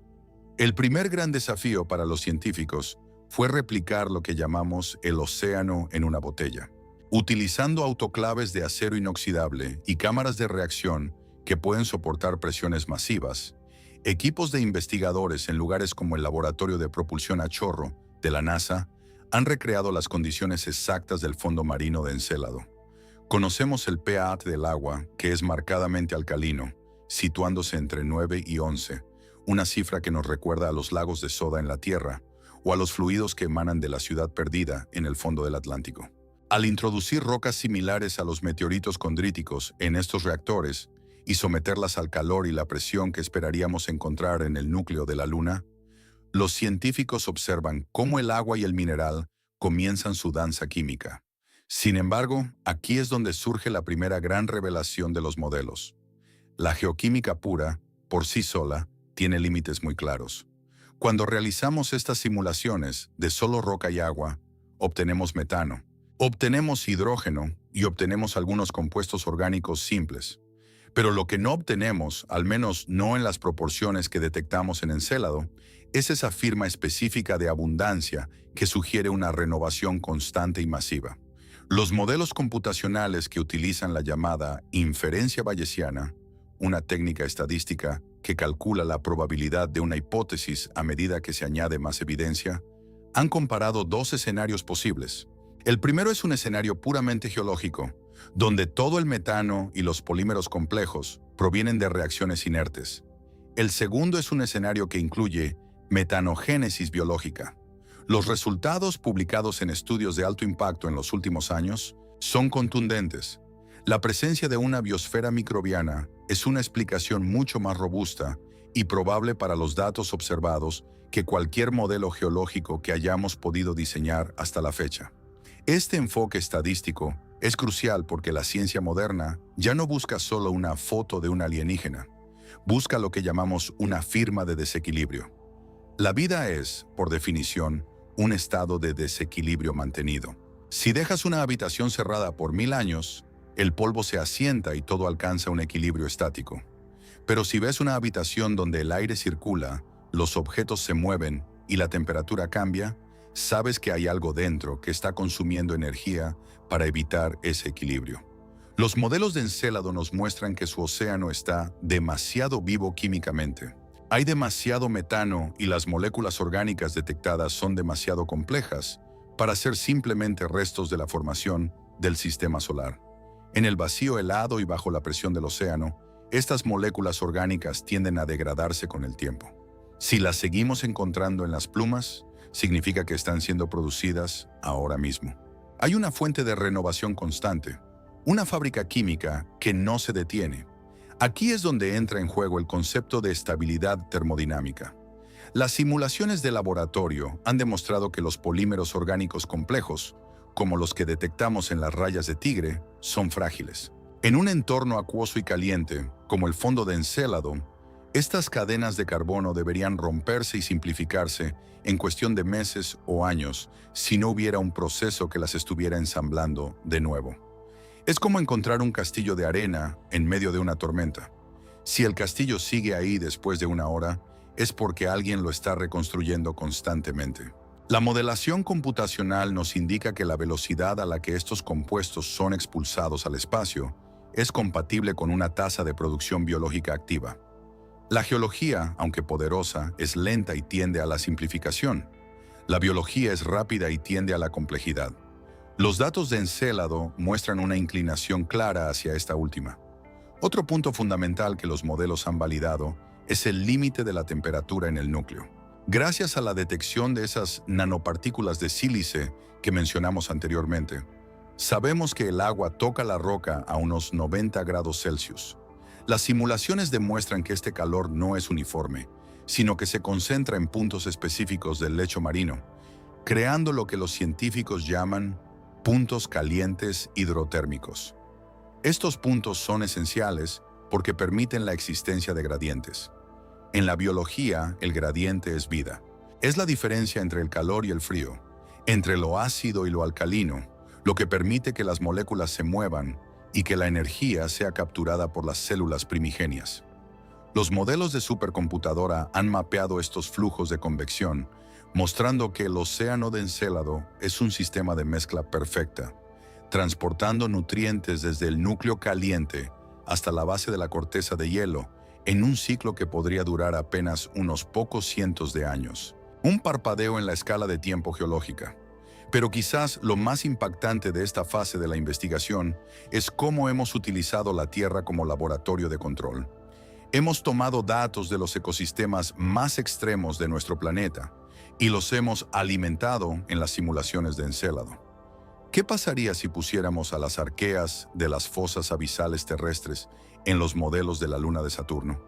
El primer gran desafío para los científicos fue replicar lo que llamamos el océano en una botella. Utilizando autoclaves de acero inoxidable y cámaras de reacción que pueden soportar presiones masivas, equipos de investigadores en lugares como el Laboratorio de Propulsión a Chorro de la NASA han recreado las condiciones exactas del fondo marino de Encélado. Conocemos el pH del agua, que es marcadamente alcalino, situándose entre 9 y 11, una cifra que nos recuerda a los lagos de soda en la Tierra o a los fluidos que emanan de la ciudad perdida en el fondo del Atlántico. Al introducir rocas similares a los meteoritos condríticos en estos reactores y someterlas al calor y la presión que esperaríamos encontrar en el núcleo de la Luna, los científicos observan cómo el agua y el mineral comienzan su danza química. Sin embargo, aquí es donde surge la primera gran revelación de los modelos. La geoquímica pura, por sí sola, tiene límites muy claros. Cuando realizamos estas simulaciones de solo roca y agua, obtenemos metano, obtenemos hidrógeno y obtenemos algunos compuestos orgánicos simples. Pero lo que no obtenemos, al menos no en las proporciones que detectamos en Encélado, es esa firma específica de abundancia que sugiere una renovación constante y masiva. Los modelos computacionales que utilizan la llamada inferencia bayesiana, una técnica estadística que calcula la probabilidad de una hipótesis a medida que se añade más evidencia, han comparado dos escenarios posibles. El primero es un escenario puramente geológico, donde todo el metano y los polímeros complejos provienen de reacciones inertes. El segundo es un escenario que incluye metanogénesis biológica. Los resultados publicados en estudios de alto impacto en los últimos años son contundentes. La presencia de una biosfera microbiana es una explicación mucho más robusta y probable para los datos observados que cualquier modelo geológico que hayamos podido diseñar hasta la fecha. Este enfoque estadístico es crucial porque la ciencia moderna ya no busca solo una foto de un alienígena, busca lo que llamamos una firma de desequilibrio. La vida es, por definición, un estado de desequilibrio mantenido. Si dejas una habitación cerrada por 1000 años, el polvo se asienta y todo alcanza un equilibrio estático. Pero si ves una habitación donde el aire circula, los objetos se mueven y la temperatura cambia, sabes que hay algo dentro que está consumiendo energía para evitar ese equilibrio. Los modelos de Encélado nos muestran que su océano está demasiado vivo químicamente. Hay demasiado metano y las moléculas orgánicas detectadas son demasiado complejas para ser simplemente restos de la formación del sistema solar. En el vacío helado y bajo la presión del océano, estas moléculas orgánicas tienden a degradarse con el tiempo. Si las seguimos encontrando en las plumas, significa que están siendo producidas ahora mismo. Hay una fuente de renovación constante, una fábrica química que no se detiene. Aquí es donde entra en juego el concepto de estabilidad termodinámica. Las simulaciones de laboratorio han demostrado que los polímeros orgánicos complejos, como los que detectamos en las rayas de tigre, son frágiles. En un entorno acuoso y caliente, como el fondo de Encélado, estas cadenas de carbono deberían romperse y simplificarse en cuestión de meses o años si no hubiera un proceso que las estuviera ensamblando de nuevo. Es como encontrar un castillo de arena en medio de una tormenta. Si el castillo sigue ahí después de una hora, es porque alguien lo está reconstruyendo constantemente. La modelación computacional nos indica que la velocidad a la que estos compuestos son expulsados al espacio es compatible con una tasa de producción biológica activa. La geología, aunque poderosa, es lenta y tiende a la simplificación. La biología es rápida y tiende a la complejidad. Los datos de Encélado muestran una inclinación clara hacia esta última. Otro punto fundamental que los modelos han validado es el límite de la temperatura en el núcleo. Gracias a la detección de esas nanopartículas de sílice que mencionamos anteriormente, sabemos que el agua toca la roca a unos 90 grados Celsius. Las simulaciones demuestran que este calor no es uniforme, sino que se concentra en puntos específicos del lecho marino, creando lo que los científicos llaman puntos calientes hidrotérmicos. Estos puntos son esenciales porque permiten la existencia de gradientes. En la biología, el gradiente es vida. Es la diferencia entre el calor y el frío, entre lo ácido y lo alcalino, lo que permite que las moléculas se muevan y que la energía sea capturada por las células primigenias. Los modelos de supercomputadora han mapeado estos flujos de convección, mostrando que el océano de Encélado es un sistema de mezcla perfecta, transportando nutrientes desde el núcleo caliente hasta la base de la corteza de hielo, en un ciclo que podría durar apenas unos pocos cientos de años. Un parpadeo en la escala de tiempo geológica. Pero quizás lo más impactante de esta fase de la investigación es cómo hemos utilizado la Tierra como laboratorio de control. Hemos tomado datos de los ecosistemas más extremos de nuestro planeta y los hemos alimentado en las simulaciones de Encélado. ¿Qué pasaría si pusiéramos a las arqueas de las fosas abisales terrestres en los modelos de la luna de Saturno?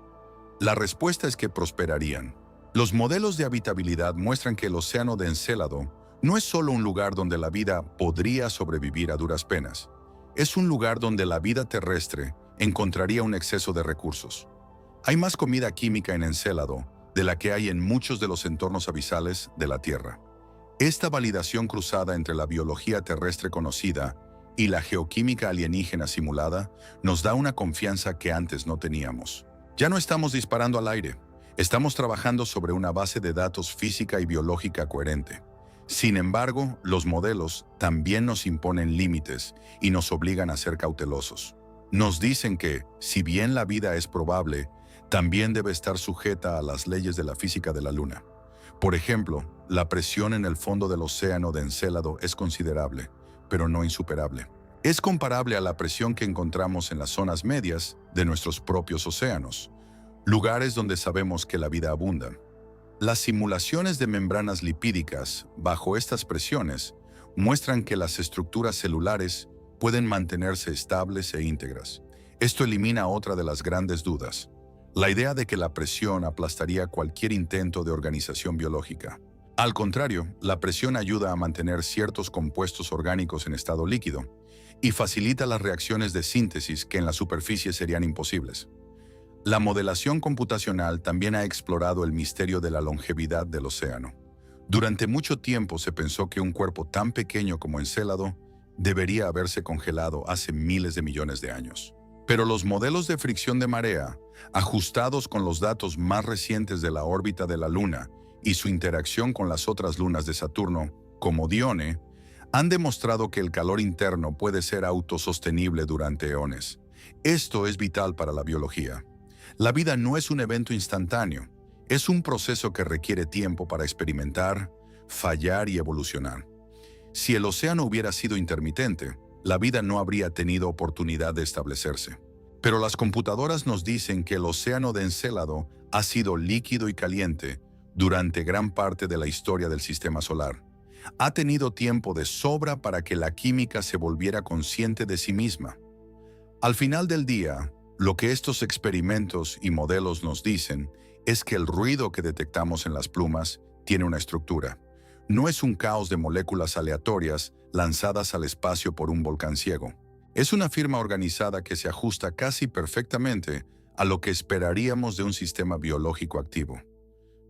La respuesta es que prosperarían. Los modelos de habitabilidad muestran que el océano de Encélado no es solo un lugar donde la vida podría sobrevivir a duras penas. Es un lugar donde la vida terrestre encontraría un exceso de recursos. Hay más comida química en Encélado de la que hay en muchos de los entornos abisales de la Tierra. Esta validación cruzada entre la biología terrestre conocida y la geoquímica alienígena simulada nos da una confianza que antes no teníamos. Ya no estamos disparando al aire, estamos trabajando sobre una base de datos física y biológica coherente. Sin embargo, los modelos también nos imponen límites y nos obligan a ser cautelosos. Nos dicen que, si bien la vida es probable, también debe estar sujeta a las leyes de la física de la Luna. Por ejemplo, la presión en el fondo del océano de Encélado es considerable, pero no insuperable. Es comparable a la presión que encontramos en las zonas medias de nuestros propios océanos, lugares donde sabemos que la vida abunda. Las simulaciones de membranas lipídicas bajo estas presiones muestran que las estructuras celulares pueden mantenerse estables e íntegras. Esto elimina otra de las grandes dudas: la idea de que la presión aplastaría cualquier intento de organización biológica. Al contrario, la presión ayuda a mantener ciertos compuestos orgánicos en estado líquido y facilita las reacciones de síntesis que en la superficie serían imposibles. La modelación computacional también ha explorado el misterio de la longevidad del océano. Durante mucho tiempo se pensó que un cuerpo tan pequeño como Encélado debería haberse congelado hace miles de millones de años. Pero los modelos de fricción de marea, ajustados con los datos más recientes de la órbita de la Luna y su interacción con las otras lunas de Saturno, como Dione, han demostrado que el calor interno puede ser autosostenible durante eones. Esto es vital para la biología. La vida no es un evento instantáneo, es un proceso que requiere tiempo para experimentar, fallar y evolucionar. Si el océano hubiera sido intermitente, la vida no habría tenido oportunidad de establecerse. Pero las computadoras nos dicen que el océano de Encélado ha sido líquido y caliente durante gran parte de la historia del sistema solar. Ha tenido tiempo de sobra para que la química se volviera consciente de sí misma. Al final del día, lo que estos experimentos y modelos nos dicen es que el ruido que detectamos en las plumas tiene una estructura. No es un caos de moléculas aleatorias lanzadas al espacio por un volcán ciego. Es una firma organizada que se ajusta casi perfectamente a lo que esperaríamos de un sistema biológico activo.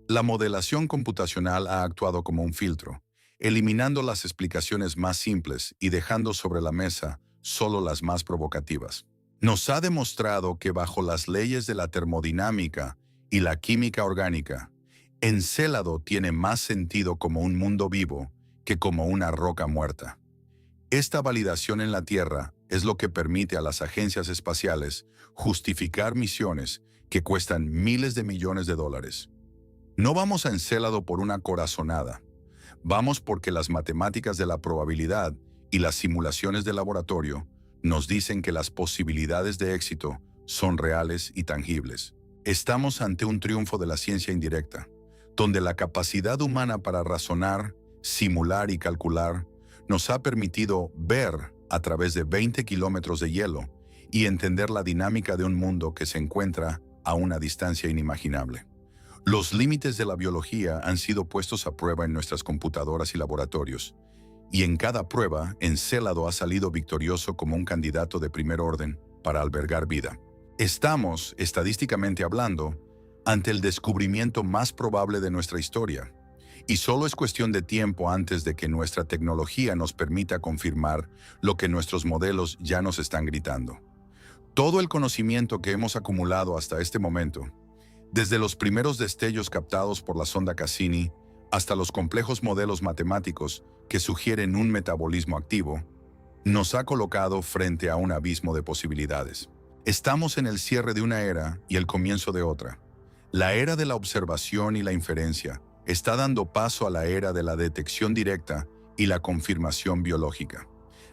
La modelación computacional ha actuado como un filtro, eliminando las explicaciones más simples y dejando sobre la mesa solo las más provocativas. Nos ha demostrado que bajo las leyes de la termodinámica y la química orgánica, Encélado tiene más sentido como un mundo vivo que como una roca muerta. Esta validación en la Tierra es lo que permite a las agencias espaciales justificar misiones que cuestan miles de millones de dólares. No vamos a Encélado por una corazonada. Vamos porque las matemáticas de la probabilidad y las simulaciones de laboratorio nos dicen que las posibilidades de éxito son reales y tangibles. Estamos ante un triunfo de la ciencia indirecta, donde la capacidad humana para razonar, simular y calcular nos ha permitido ver a través de 20 kilómetros de hielo y entender la dinámica de un mundo que se encuentra a una distancia inimaginable. Los límites de la biología han sido puestos a prueba en nuestras computadoras y laboratorios, y en cada prueba, Encélado ha salido victorioso como un candidato de primer orden para albergar vida. Estamos, estadísticamente hablando, ante el descubrimiento más probable de nuestra historia, y solo es cuestión de tiempo antes de que nuestra tecnología nos permita confirmar lo que nuestros modelos ya nos están gritando. Todo el conocimiento que hemos acumulado hasta este momento, desde los primeros destellos captados por la sonda Cassini hasta los complejos modelos matemáticos que sugieren un metabolismo activo, nos ha colocado frente a un abismo de posibilidades. Estamos en el cierre de una era y el comienzo de otra. La era de la observación y la inferencia está dando paso a la era de la detección directa y la confirmación biológica.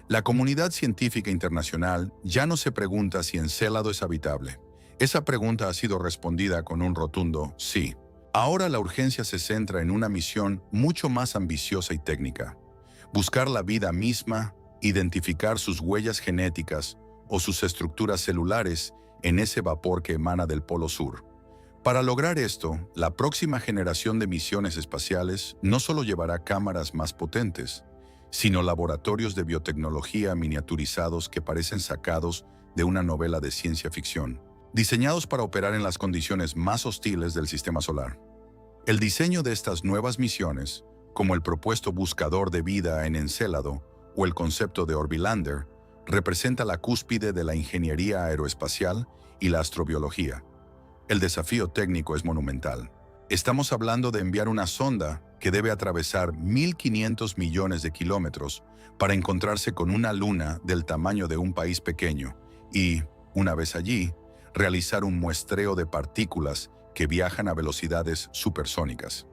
La comunidad científica internacional ya no se pregunta si Encélado es habitable. Esa pregunta ha sido respondida con un rotundo sí. Ahora la urgencia se centra en una misión mucho más ambiciosa y técnica: buscar la vida misma, identificar sus huellas genéticas o sus estructuras celulares en ese vapor que emana del Polo Sur. Para lograr esto, la próxima generación de misiones espaciales no solo llevará cámaras más potentes, sino laboratorios de biotecnología miniaturizados que parecen sacados de una novela de ciencia ficción, diseñados para operar en las condiciones más hostiles del sistema solar. El diseño de estas nuevas misiones, como el propuesto buscador de vida en Encélado o el concepto de Orbilander, representa la cúspide de la ingeniería aeroespacial y la astrobiología. El desafío técnico es monumental. Estamos hablando de enviar una sonda que debe atravesar 1.500 millones de kilómetros para encontrarse con una luna del tamaño de un país pequeño y, una vez allí, realizar un muestreo de partículas que viajan a velocidades supersónicas.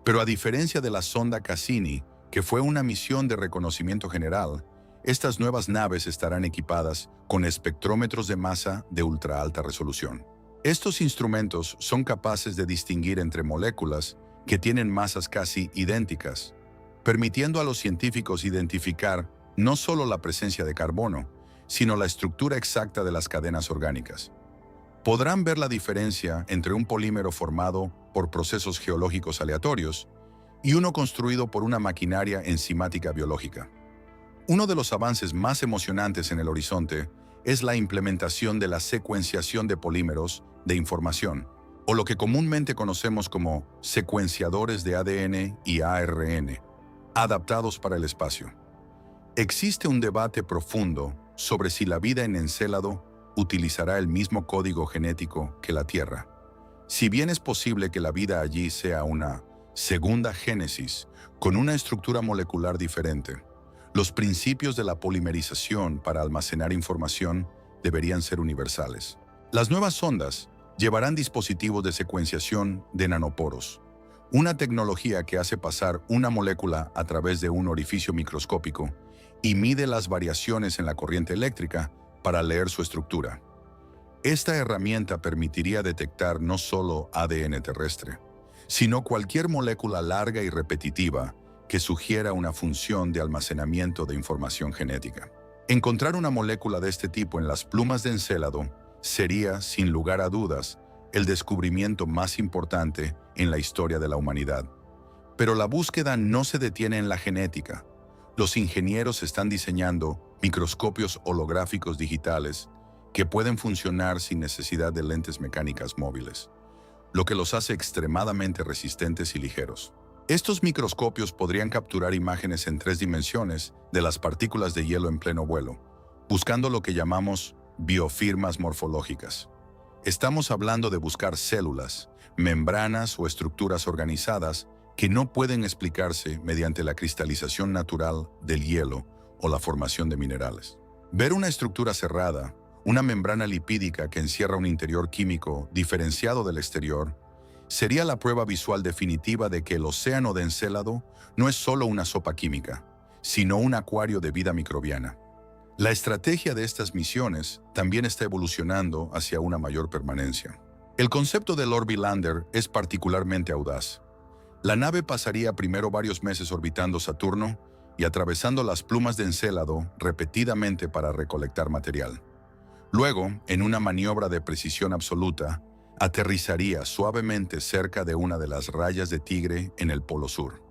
Pero a diferencia de la sonda Cassini, que fue una misión de reconocimiento general, estas nuevas naves estarán equipadas con espectrómetros de masa de ultra alta resolución. Estos instrumentos son capaces de distinguir entre moléculas que tienen masas casi idénticas, permitiendo a los científicos identificar no solo la presencia de carbono, sino la estructura exacta de las cadenas orgánicas. Podrán ver la diferencia entre un polímero formado por procesos geológicos aleatorios y uno construido por una maquinaria enzimática biológica. Uno de los avances más emocionantes en el horizonte es la implementación de la secuenciación de polímeros de información, o lo que comúnmente conocemos como secuenciadores de ADN y ARN, adaptados para el espacio. Existe un debate profundo sobre si la vida en Encélado utilizará el mismo código genético que la Tierra. Si bien es posible que la vida allí sea una segunda génesis con una estructura molecular diferente, los principios de la polimerización para almacenar información deberían ser universales. Las nuevas sondas llevarán dispositivos de secuenciación de nanoporos, una tecnología que hace pasar una molécula a través de un orificio microscópico y mide las variaciones en la corriente eléctrica para leer su estructura. Esta herramienta permitiría detectar no solo ADN terrestre, sino cualquier molécula larga y repetitiva que sugiera una función de almacenamiento de información genética. Encontrar una molécula de este tipo en las plumas de Encélado sería, sin lugar a dudas, el descubrimiento más importante en la historia de la humanidad. Pero la búsqueda no se detiene en la genética. Los ingenieros están diseñando microscopios holográficos digitales que pueden funcionar sin necesidad de lentes mecánicas móviles, lo que los hace extremadamente resistentes y ligeros. Estos microscopios podrían capturar imágenes en 3 dimensiones de las partículas de hielo en pleno vuelo, buscando lo que llamamos biofirmas morfológicas. Estamos hablando de buscar células, membranas o estructuras organizadas que no pueden explicarse mediante la cristalización natural del hielo o la formación de minerales. Ver una estructura cerrada, una membrana lipídica que encierra un interior químico diferenciado del exterior, sería la prueba visual definitiva de que el océano de Encélado no es solo una sopa química, sino un acuario de vida microbiana. La estrategia de estas misiones también está evolucionando hacia una mayor permanencia. El concepto del Orbilander es particularmente audaz. La nave pasaría primero varios meses orbitando Saturno y atravesando las plumas de Encélado repetidamente para recolectar material. Luego, en una maniobra de precisión absoluta, aterrizaría suavemente cerca de una de las rayas de Tigre en el Polo Sur.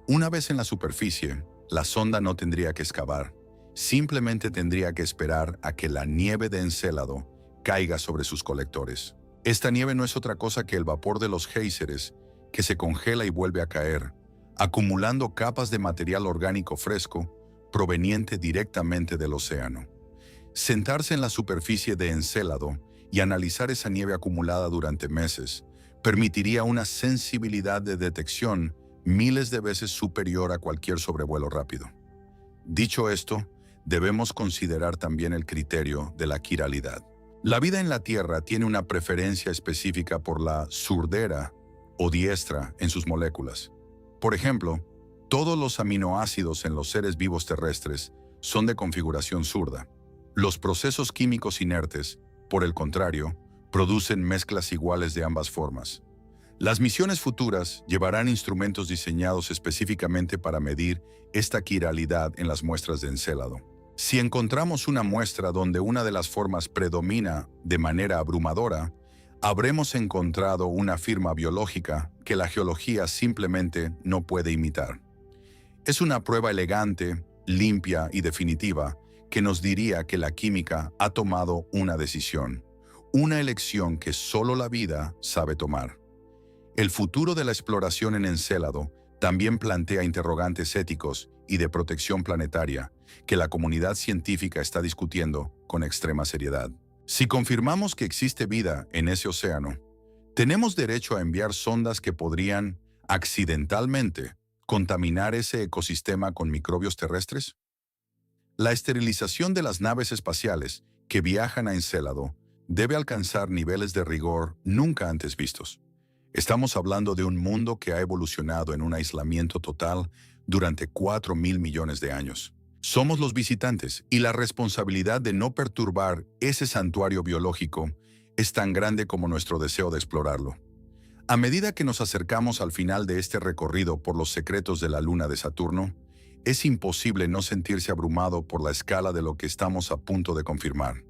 Una vez en la superficie, la sonda no tendría que excavar, simplemente tendría que esperar a que la nieve de Encélado caiga sobre sus colectores. Esta nieve no es otra cosa que el vapor de los géiseres que se congela y vuelve a caer, acumulando capas de material orgánico fresco proveniente directamente del océano. Sentarse en la superficie de Encélado y analizar esa nieve acumulada durante meses permitiría una sensibilidad de detección miles de veces superior a cualquier sobrevuelo rápido. Dicho esto, debemos considerar también el criterio de la quiralidad. La vida en la Tierra tiene una preferencia específica por la surdera o diestra en sus moléculas. Por ejemplo, todos los aminoácidos en los seres vivos terrestres son de configuración zurda. Los procesos químicos inertes, por el contrario, producen mezclas iguales de ambas formas. Las misiones futuras llevarán instrumentos diseñados específicamente para medir esta quiralidad en las muestras de Encélado. Si encontramos una muestra donde una de las formas predomina de manera abrumadora, habremos encontrado una firma biológica que la geología simplemente no puede imitar. Es una prueba elegante, limpia y definitiva que nos diría que la química ha tomado una decisión, una elección que solo la vida sabe tomar. El futuro de la exploración en Encélado también plantea interrogantes éticos y de protección planetaria que la comunidad científica está discutiendo con extrema seriedad. Si confirmamos que existe vida en ese océano, ¿tenemos derecho a enviar sondas que podrían, accidentalmente, contaminar ese ecosistema con microbios terrestres? La esterilización de las naves espaciales que viajan a Encélado debe alcanzar niveles de rigor nunca antes vistos. Estamos hablando de un mundo que ha evolucionado en un aislamiento total durante 4.000 millones de años. Somos los visitantes y la responsabilidad de no perturbar ese santuario biológico es tan grande como nuestro deseo de explorarlo. A medida que nos acercamos al final de este recorrido por los secretos de la luna de Saturno, es imposible no sentirse abrumado por la escala de lo que estamos a punto de confirmar.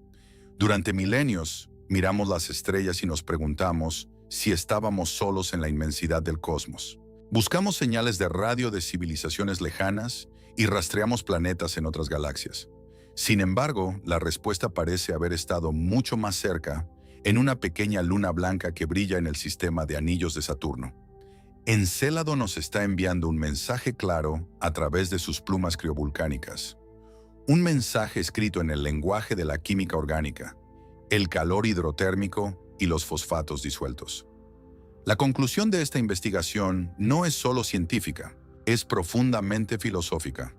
Durante milenios, miramos las estrellas y nos preguntamos si estábamos solos en la inmensidad del cosmos. Buscamos señales de radio de civilizaciones lejanas y rastreamos planetas en otras galaxias. Sin embargo, la respuesta parece haber estado mucho más cerca en una pequeña luna blanca que brilla en el sistema de anillos de Saturno. Encélado nos está enviando un mensaje claro a través de sus plumas criovolcánicas. Un mensaje escrito en el lenguaje de la química orgánica, el calor hidrotérmico y los fosfatos disueltos. La conclusión de esta investigación no es solo científica, es profundamente filosófica.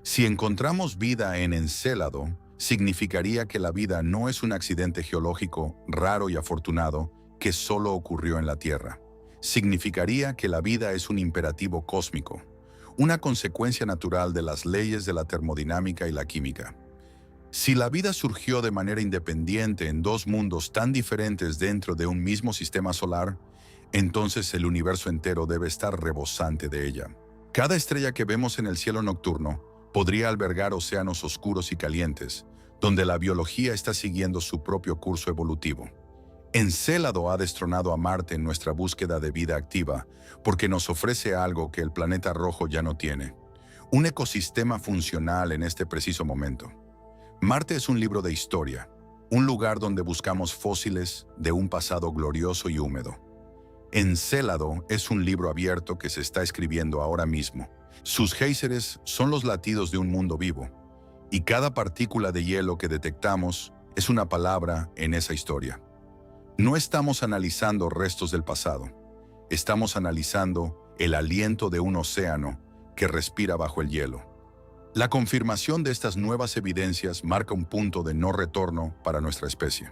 Si encontramos vida en Encélado, significaría que la vida no es un accidente geológico raro y afortunado que solo ocurrió en la Tierra. Significaría que la vida es un imperativo cósmico, una consecuencia natural de las leyes de la termodinámica y la química. Si la vida surgió de manera independiente en dos mundos tan diferentes dentro de un mismo sistema solar, entonces el universo entero debe estar rebosante de ella. Cada estrella que vemos en el cielo nocturno podría albergar océanos oscuros y calientes, donde la biología está siguiendo su propio curso evolutivo. Encélado ha destronado a Marte en nuestra búsqueda de vida activa porque nos ofrece algo que el planeta rojo ya no tiene: un ecosistema funcional en este preciso momento. Marte es un libro de historia, un lugar donde buscamos fósiles de un pasado glorioso y húmedo. Encélado es un libro abierto que se está escribiendo ahora mismo. Sus géiseres son los latidos de un mundo vivo, y cada partícula de hielo que detectamos es una palabra en esa historia. No estamos analizando restos del pasado, estamos analizando el aliento de un océano que respira bajo el hielo. La confirmación de estas nuevas evidencias marca un punto de no retorno para nuestra especie.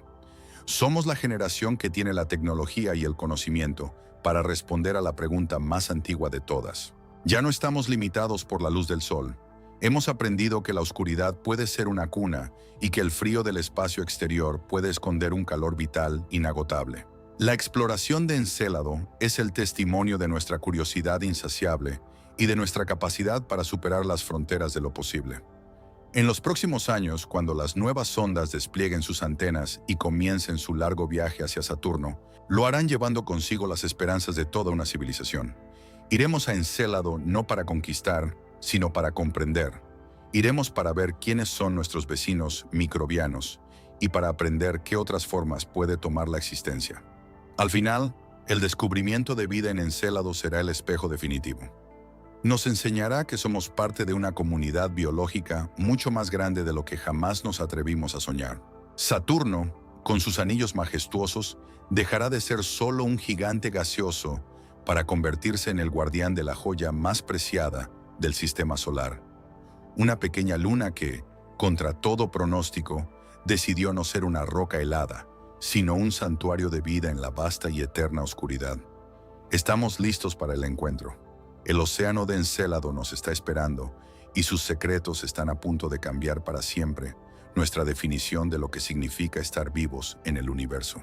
Somos la generación que tiene la tecnología y el conocimiento para responder a la pregunta más antigua de todas. Ya no estamos limitados por la luz del sol. Hemos aprendido que la oscuridad puede ser una cuna y que el frío del espacio exterior puede esconder un calor vital inagotable. La exploración de Encélado es el testimonio de nuestra curiosidad insaciable y de nuestra capacidad para superar las fronteras de lo posible. En los próximos años, cuando las nuevas sondas desplieguen sus antenas y comiencen su largo viaje hacia Saturno, lo harán llevando consigo las esperanzas de toda una civilización. Iremos a Encélado no para conquistar, sino para comprender. Iremos para ver quiénes son nuestros vecinos microbianos y para aprender qué otras formas puede tomar la existencia. Al final, el descubrimiento de vida en Encélado será el espejo definitivo. Nos enseñará que somos parte de una comunidad biológica mucho más grande de lo que jamás nos atrevimos a soñar. Saturno, con sus anillos majestuosos, dejará de ser solo un gigante gaseoso para convertirse en el guardián de la joya más preciada del sistema solar. Una pequeña luna que, contra todo pronóstico, decidió no ser una roca helada, sino un santuario de vida en la vasta y eterna oscuridad. Estamos listos para el encuentro. El océano de Encélado nos está esperando y sus secretos están a punto de cambiar para siempre nuestra definición de lo que significa estar vivos en el universo.